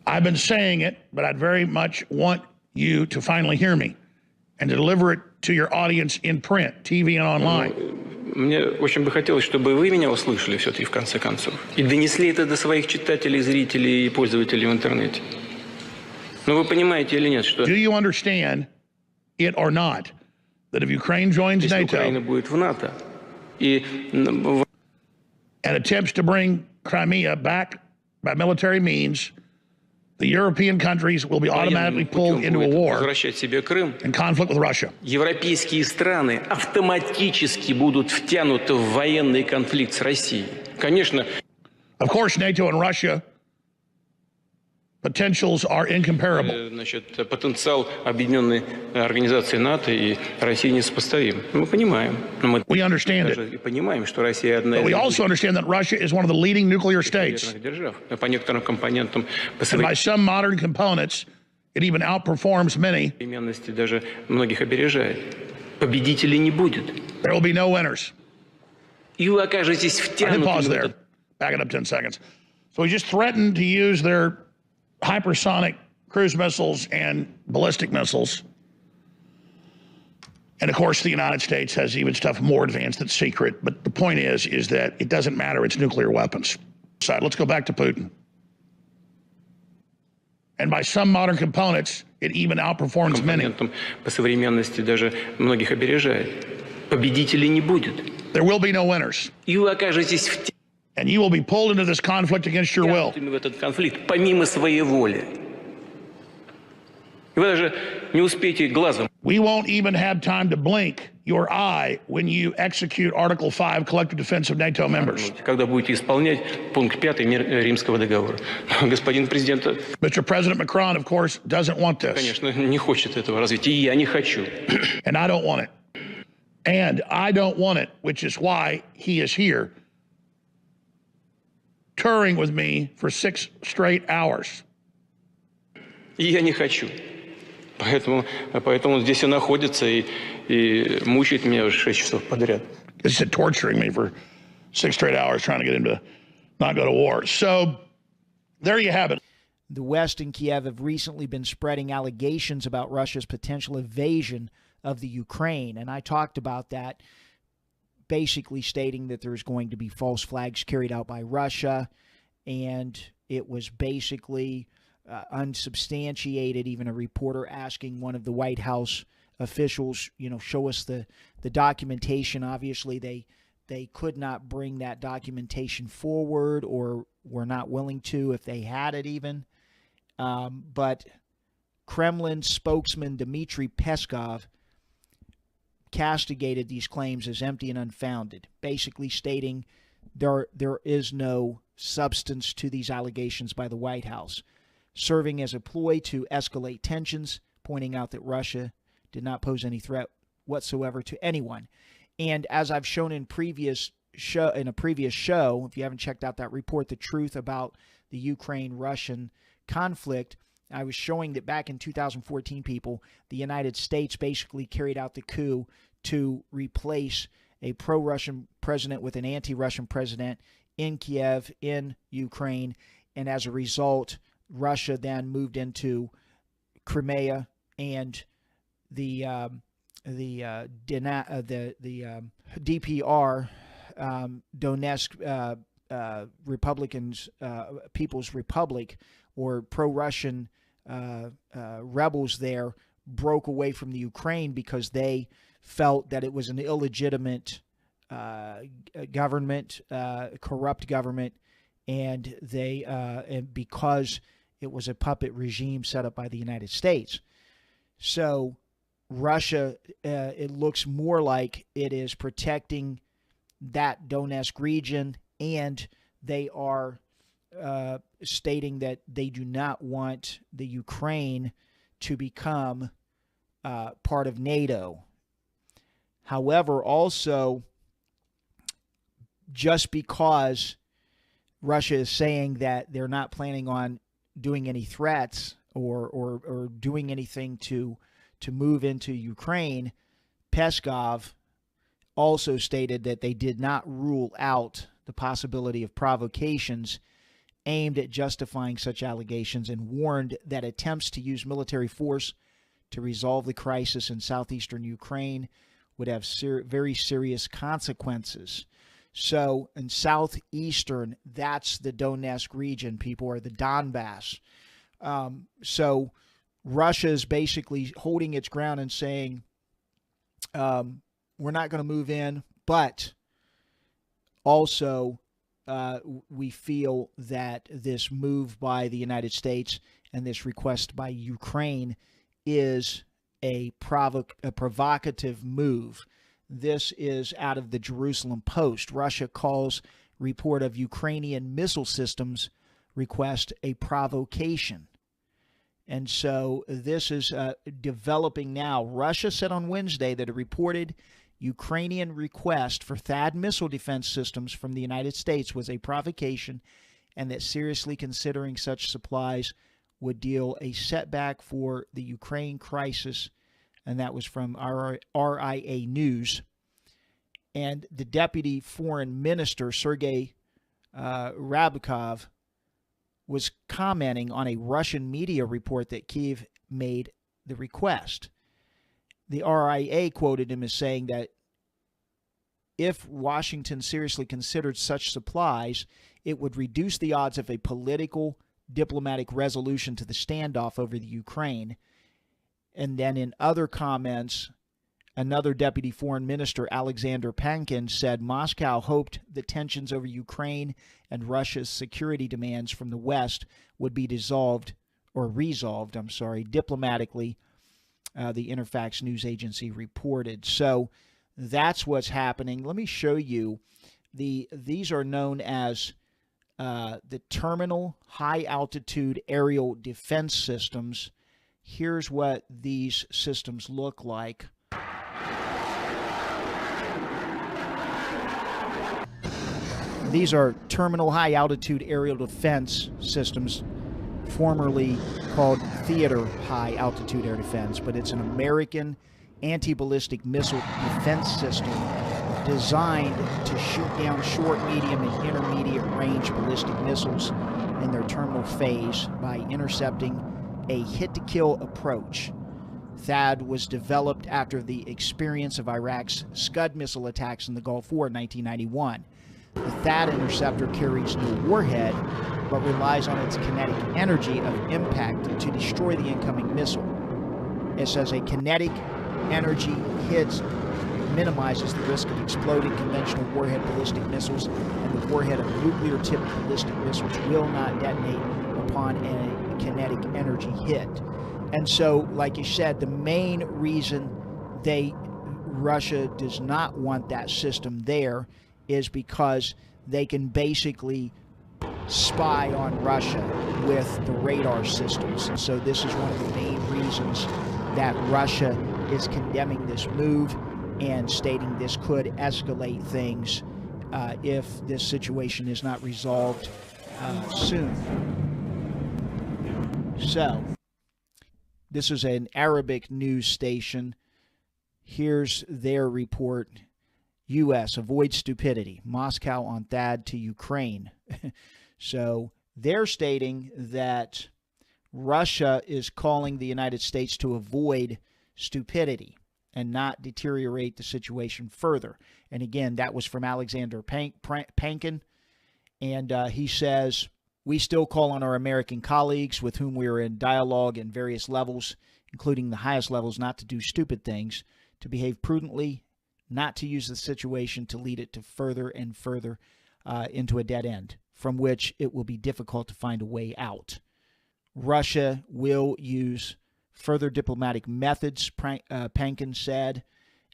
I've been saying it, but I'd very much want you to finally hear me and to deliver it to your audience in print, TV and online. Мне очень бы хотелось, чтобы вы меня услышали все-таки в конце концов. И донесли это до своих читателей, зрителей и пользователей в интернете. Но вы понимаете или нет, что... Do you understand it or not, that if Ukraine joins NATO... Украина будет в НАТО, и... and attempts to bring Crimea back by military means, the European countries will be automatically pulled into a war in conflict with Russia. Европейские страны автоматически будут втянуты в военный конфликт с Россией. Конечно. Of course, NATO and Russia potentials are incomparable. Значит, потенциал объединенной организации НАТО и России несопоставим. Мы понимаем. Но мы даже понимаем, что Россия одна из But we also understand that Russia is one of the leading nuclear states. держав. По некоторым компонентам, по And by some modern components, it even outperforms many. современности даже многих опережает. Победителей не будет. There will be no winners. И вы окажетесь I can pause втянуты. there. Back it up 10 seconds. So he just threatened to use their hypersonic cruise missiles and ballistic missiles. And of course, the United States has even stuff more advanced that's secret. But the point is that it doesn't matter. It's nuclear weapons. So let's go back to Putin. And by some modern components, it even outperforms many. По современности даже многих опережает. Победителей не будет. There will be no winners. И вы окажетесь втянуты And you will be pulled into this conflict against your will. в этот конфликт помимо своей воли. И вы даже не успеете глазом. We won't even have time to blink your eye when you execute Article 5 collective defense of NATO members. Когда будете исполнять пункт 5 Римского договора. Господин президент... Mr. President Macron, of course, doesn't want this. Конечно, не хочет этого развития, и я не хочу. And I don't want it. And I don't want it, which is why he is here, touring with me for 6 straight hours. И я не хочу. Поэтому здесь и находится, и мучает меня уже 6 часов подряд. He said torturing me for 6 straight hours, trying to get him to not go to war. So there you have it. The West and Kiev have recently been spreading allegations about Russia's potential invasion of the Ukraine. And I talked about that, basically stating that there's going to be false flags carried out by Russia. And it was basically unsubstantiated. Even a reporter asking one of the White House officials, show us the documentation. Obviously, they could not bring that documentation forward, or were not willing to if they had it even. But Kremlin spokesman Dmitry Peskov castigated these claims as empty and unfounded, basically stating there is no substance to these allegations by the White House, serving as a ploy to escalate tensions, pointing out that Russia did not pose any threat whatsoever to anyone. And as I've shown in a previous show, if you haven't checked out that report, The Truth About the Ukraine-Russian Conflict, I was showing that back in 2014, people, the United States basically carried out the coup to replace a pro-Russian president with an anti-Russian president in Kiev, in Ukraine, and as a result, Russia then moved into Crimea and the DPR, Donetsk Republicans, People's Republic, or pro-Russian rebels there broke away from the Ukraine because they felt that it was an illegitimate government, corrupt government, and and because it was a puppet regime set up by the United States. So Russia, it looks more like it is protecting that Donetsk region, and they are stating that they do not want the Ukraine to become part of NATO. However, also, just because Russia is saying that they're not planning on doing any threats or doing anything to move into Ukraine, Peskov also stated that they did not rule out the possibility of provocations aimed at justifying such allegations, and warned that attempts to use military force to resolve the crisis in southeastern Ukraine would have very serious consequences. So in southeastern, that's the Donetsk region, people, or the Donbass. So Russia is basically holding its ground and saying, we're not going to move in, but also we feel that this move by the United States and this request by Ukraine is a provocative move. This is out of the Jerusalem Post. Russia calls report of Ukrainian missile systems request a provocation. And so this is developing now. Russia said on Wednesday that a reported Ukrainian request for THAAD missile defense systems from the United States was a provocation, and that seriously considering such supplies would deal a setback for the Ukraine crisis. And that was from RIA News. And the Deputy Foreign Minister, Sergei Ryabkov, was commenting on a Russian media report that Kyiv made the request. The RIA quoted him as saying that if Washington seriously considered such supplies, it would reduce the odds of a political, diplomatic resolution to the standoff over the Ukraine. And then in other comments, another deputy foreign minister, Alexander Pankin, said Moscow hoped the tensions over Ukraine and Russia's security demands from the West would be resolved diplomatically, the Interfax news agency reported. So that's what's happening. Let me show you. These are known as the Terminal High Altitude Aerial Defense Systems. Here's what these systems look like. These are Terminal High Altitude Aerial Defense Systems, formerly called Theater High Altitude Air Defense, but it's an American anti-ballistic missile defense system designed to shoot down short, medium, and intermediate range ballistic missiles in their terminal phase by intercepting a hit-to-kill approach. THAAD was developed after the experience of Iraq's Scud missile attacks in the Gulf War in 1991. The THAAD interceptor carries no warhead, but relies on its kinetic energy of impact to destroy the incoming missile. It says a kinetic energy hits minimizes the risk of exploding conventional warhead ballistic missiles, and the warhead of nuclear-tipped ballistic missiles will not detonate upon a kinetic energy hit. And so, like you said, the main reason Russia does not want that system there is because they can basically spy on Russia with the radar systems. And so this is one of the main reasons that Russia is condemning this move and stating this could escalate things if this situation is not resolved soon. So, this is an Arabic news station. Here's their report. U.S. avoid stupidity. Moscow on THAAD to Ukraine. So they're stating that Russia is calling the United States to avoid stupidity and not deteriorate the situation further. And again, that was from Alexander Pankin. And he says, we still call on our American colleagues with whom we are in dialogue in various levels, including the highest levels, not to do stupid things, to behave prudently, not to use the situation to lead it to further and further into a dead end, from which it will be difficult to find a way out. Russia will use further diplomatic methods, Pankin said,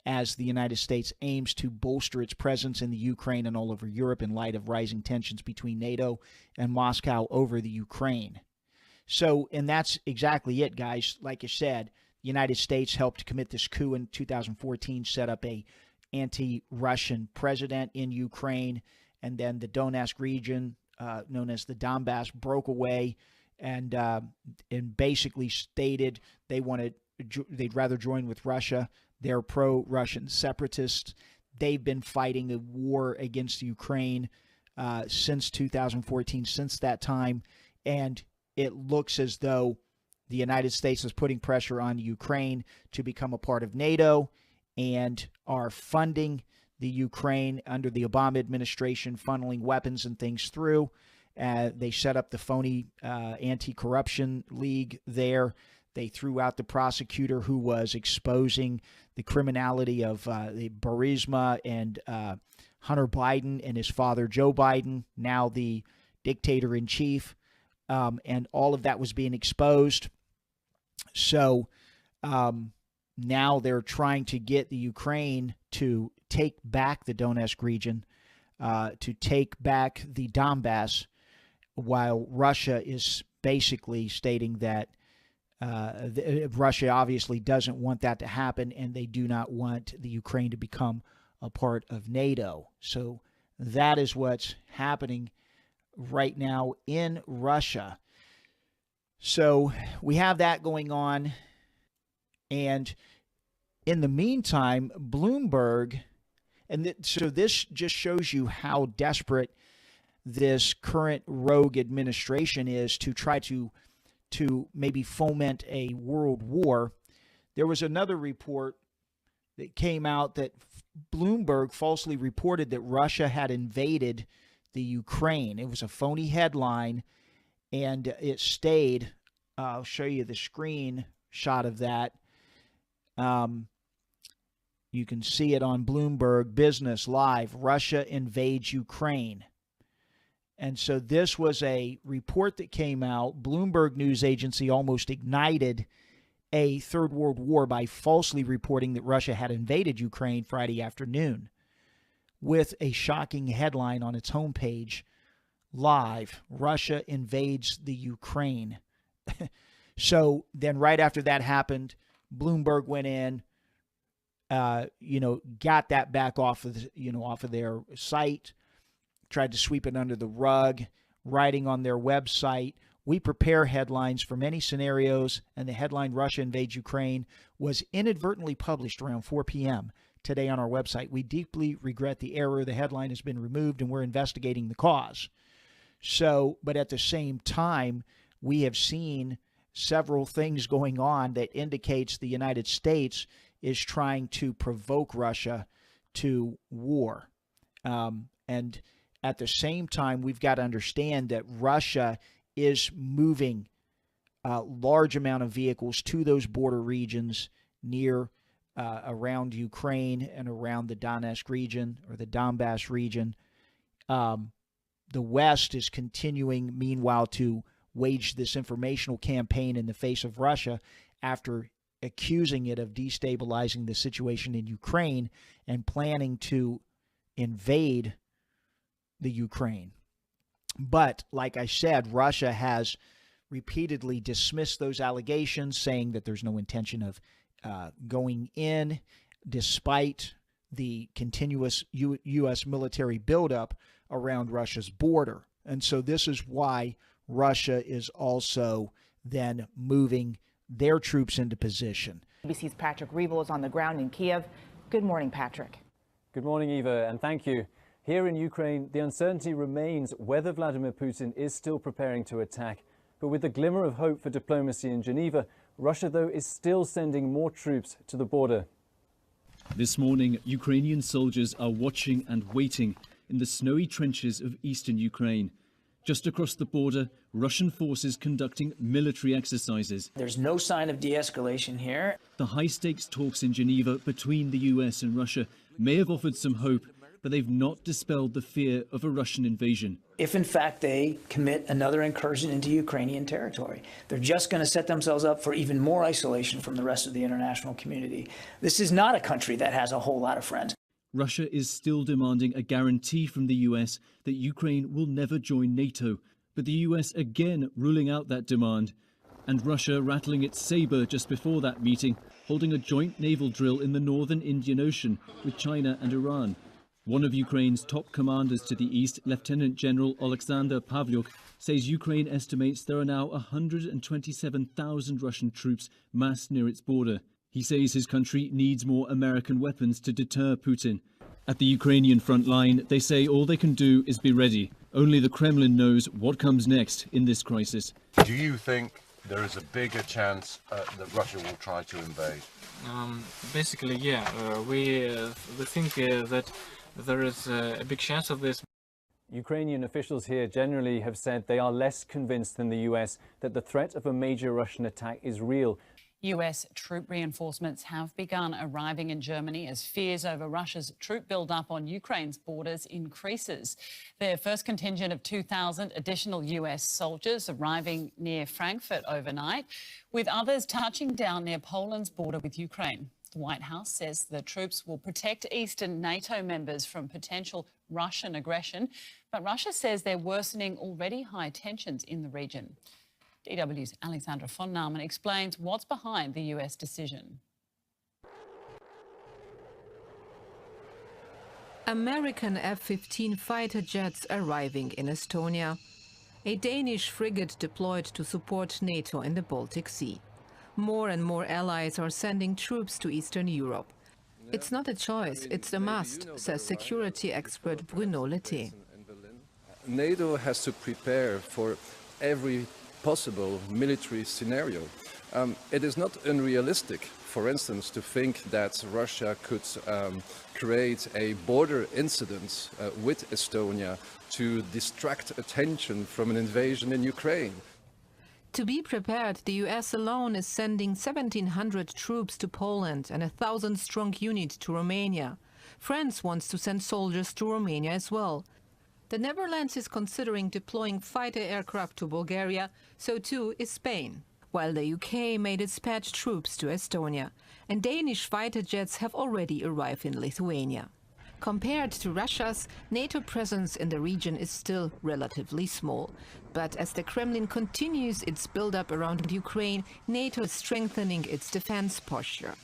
as the United States aims to bolster its presence in the Ukraine and all over Europe in light of rising tensions between NATO and Moscow over the Ukraine. So, and that's exactly it, guys. Like I said, the United States helped commit this coup in 2014, set up a anti-Russian president in Ukraine, and then the Donetsk region, known as the Donbass, broke away and basically stated they'd rather join with Russia. They're pro-Russian separatists. They've been fighting a war against Ukraine since 2014, since that time, and it looks as though the United States is putting pressure on Ukraine to become a part of NATO and are funding the Ukraine under the Obama administration, funneling weapons and things through. They set up the phony anti-corruption league there. They threw out the prosecutor who was exposing the criminality of the Burisma and Hunter Biden and his father, Joe Biden, now the dictator-in-chief. And all of that was being exposed. So now they're trying to get the Ukraine to take back the Donetsk region, to take back the Donbass, while Russia is basically stating that Russia obviously doesn't want that to happen, and they do not want the Ukraine to become a part of NATO. So that is what's happening right now in Russia. So we have that going on. And in the meantime, Bloomberg, so this just shows you how desperate this current rogue administration is to try to maybe foment a world war. There was another report that came out that Bloomberg falsely reported that Russia had invaded the Ukraine. It was a phony headline, and it stayed. I'll show you the screen shot of that. You can see it on Bloomberg Business Live. Russia invades Ukraine. And so this was a report that came out. Bloomberg News Agency almost ignited a third world war by falsely reporting that Russia had invaded Ukraine Friday afternoon with a shocking headline on its homepage, live, Russia invades the Ukraine. So then right after that happened, Bloomberg went in, got that back off of their site, tried to sweep it under the rug, writing on their website, "We prepare headlines for many scenarios," and the headline, "Russia invades Ukraine," was inadvertently published around 4 p.m. today on our website. "We deeply regret the error. The headline has been removed, and we're investigating the cause." So, but at the same time, we have seen several things going on that indicates the United States is trying to provoke Russia to war. And at the same time, we've got to understand that Russia is moving a large amount of vehicles to those border regions near around Ukraine and around the Donetsk region or the Donbass region. The West is continuing, meanwhile, to wage this informational campaign in the face of Russia after accusing it of destabilizing the situation in Ukraine and planning to invade the Ukraine. But like I said, Russia has repeatedly dismissed those allegations, saying that there's no intention of going in, despite the continuous U.S. military buildup around Russia's border. And so this is why Russia is also then moving their troops into position. ABC's Patrick Revel is on the ground in Kiev. Good morning, Patrick. Good morning, Eva, and thank you. Here in Ukraine, the uncertainty remains whether Vladimir Putin is still preparing to attack. But with the glimmer of hope for diplomacy in Geneva, Russia, though, is still sending more troops to the border. This morning, Ukrainian soldiers are watching and waiting in the snowy trenches of eastern Ukraine. Just across the border, Russian forces conducting military exercises. There's no sign of de-escalation here. The high-stakes talks in Geneva between the US and Russia may have offered some hope, but they've not dispelled the fear of a Russian invasion. If, in fact, they commit another incursion into Ukrainian territory, they're just going to set themselves up for even more isolation from the rest of the international community. This is not a country that has a whole lot of friends. Russia is still demanding a guarantee from the US that Ukraine will never join NATO, but the US again ruling out that demand. And Russia rattling its saber just before that meeting, holding a joint naval drill in the northern Indian Ocean with China and Iran. One of Ukraine's top commanders to the east, Lieutenant General Alexander Pavlyuk, says Ukraine estimates there are now 127,000 Russian troops massed near its border. He says his country needs more American weapons to deter Putin. At the Ukrainian front line, they say all they can do is be ready. Only the Kremlin knows what comes next in this crisis. Do you think there is a bigger chance that Russia will try to invade? Basically, yeah. We think that there is a big chance of this. Ukrainian officials here generally have said they are less convinced than the US that the threat of a major Russian attack is real. US troop reinforcements have begun arriving in Germany as fears over Russia's troop build-up on Ukraine's borders increases. Their first contingent of 2,000 additional US soldiers arriving near Frankfurt overnight, with others touching down near Poland's border with Ukraine. The White House says the troops will protect eastern NATO members from potential Russian aggression, but Russia says they're worsening already high tensions in the region. DW's Alexandra von Naumann explains what's behind the US decision. American F-15 fighter jets arriving in Estonia. A Danish frigate deployed to support NATO in the Baltic Sea. More and more allies are sending troops to Eastern Europe. It's not a choice, it's a must, says security expert Bruno Letté. NATO has to prepare for every possible military scenario. It is not unrealistic, for instance, to think that Russia could create a border incident with Estonia to distract attention from an invasion in Ukraine. To be prepared, the US alone is sending 1,700 troops to Poland and a 1,000-strong unit to Romania. France wants to send soldiers to Romania as well. The Netherlands is considering deploying fighter aircraft to Bulgaria, so too is Spain. While the UK may dispatch troops to Estonia, and Danish fighter jets have already arrived in Lithuania. Compared to Russia's, NATO presence in the region is still relatively small. But as the Kremlin continues its build-up around Ukraine, NATO is strengthening its defense posture.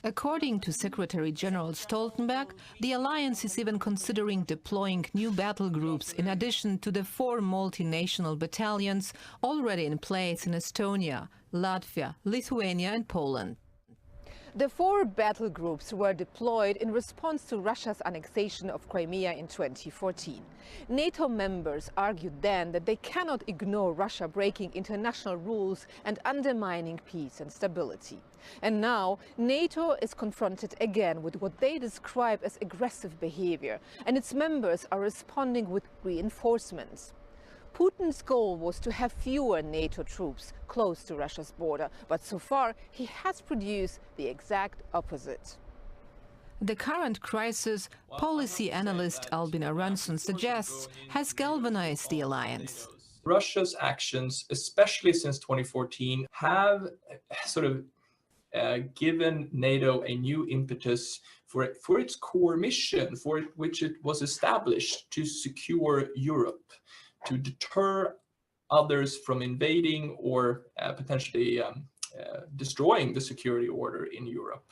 According to Secretary General Stoltenberg, the alliance is even considering deploying new battle groups in addition to the 4 multinational battalions already in place in Estonia, Latvia, Lithuania and Poland. The 4 battle groups were deployed in response to Russia's annexation of Crimea in 2014. NATO members argued then that they cannot ignore Russia breaking international rules and undermining peace and stability. And now NATO is confronted again with what they describe as aggressive behavior, and its members are responding with reinforcements. Putin's goal was to have fewer NATO troops close to Russia's border, but so far he has produced the exact opposite. The current crisis, policy analyst Albin Aronson suggests, has galvanized the alliance. Russia's actions, especially since 2014, have sort of given NATO a new impetus for its core mission, for which it was established to secure Europe, to deter others from invading or potentially destroying the security order in Europe.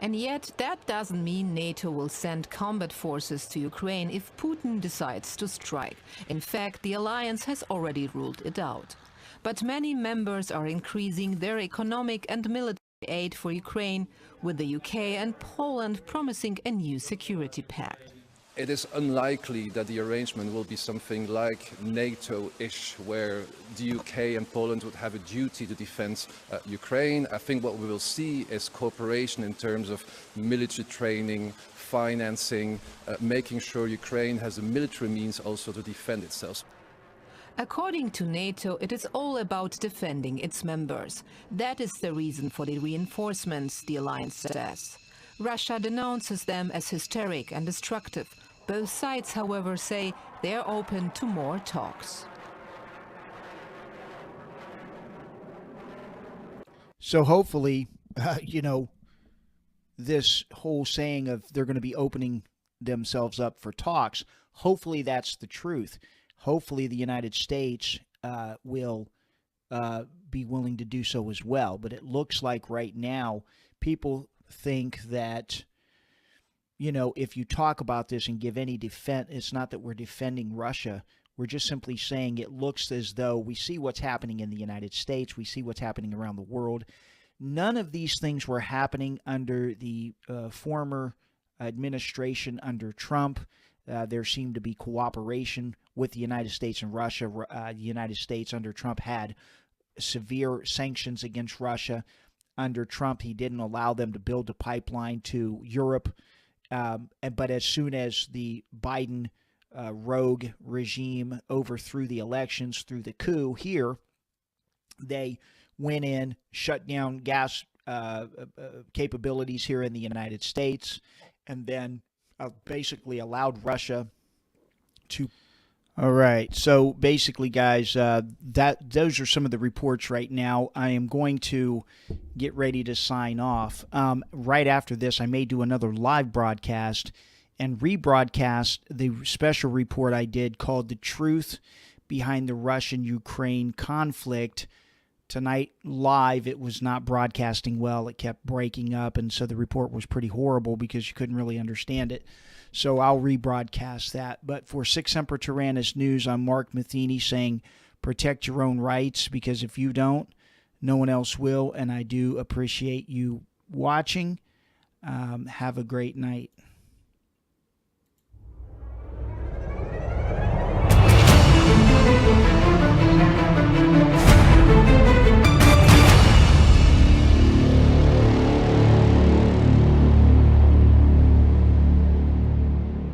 And yet that doesn't mean NATO will send combat forces to Ukraine if Putin decides to strike. In fact, the alliance has already ruled it out. But many members are increasing their economic and military aid for Ukraine, with the UK and Poland promising a new security pact. It is unlikely that the arrangement will be something like NATO-ish, where the UK and Poland would have a duty to defend Ukraine. I think what we will see is cooperation in terms of military training, financing, making sure Ukraine has the military means also to defend itself. According to NATO, it is all about defending its members. That is the reason for the reinforcements, the alliance says. Russia denounces them as hysteric and destructive. Both sides, however, say they are open to more talks. So hopefully, this whole saying of they're going to be opening themselves up for talks, hopefully that's the truth. Hopefully the United States will be willing to do so as well. But it looks like right now people think that, if you talk about this and give any defense, it's not that we're defending Russia. We're just simply saying it looks as though we see what's happening in the United States. We see what's happening around the world. None of these things were happening under the former administration under Trump. There seemed to be cooperation with the United States and Russia. The United States under Trump had severe sanctions against Russia. Under Trump, he didn't allow them to build a pipeline to Europe. But as soon as the Biden rogue regime overthrew the elections through the coup here, they went in, shut down gas capabilities here in the United States, and then basically allowed Russia to... All right, so basically, guys, those are some of the reports right now. I am going to get ready to sign off. Right after this, I may do another live broadcast and rebroadcast the special report I did called The Truth behind the Russian-Ukraine conflict. Tonight, live, it was not broadcasting well. It kept breaking up, and so the report was pretty horrible because you couldn't really understand it. So I'll rebroadcast that. But for Sic Semper Tyrannis News, I'm Mark MATHENY saying protect your own rights, because if you don't, no one else will, and I do appreciate you watching. Have a great night.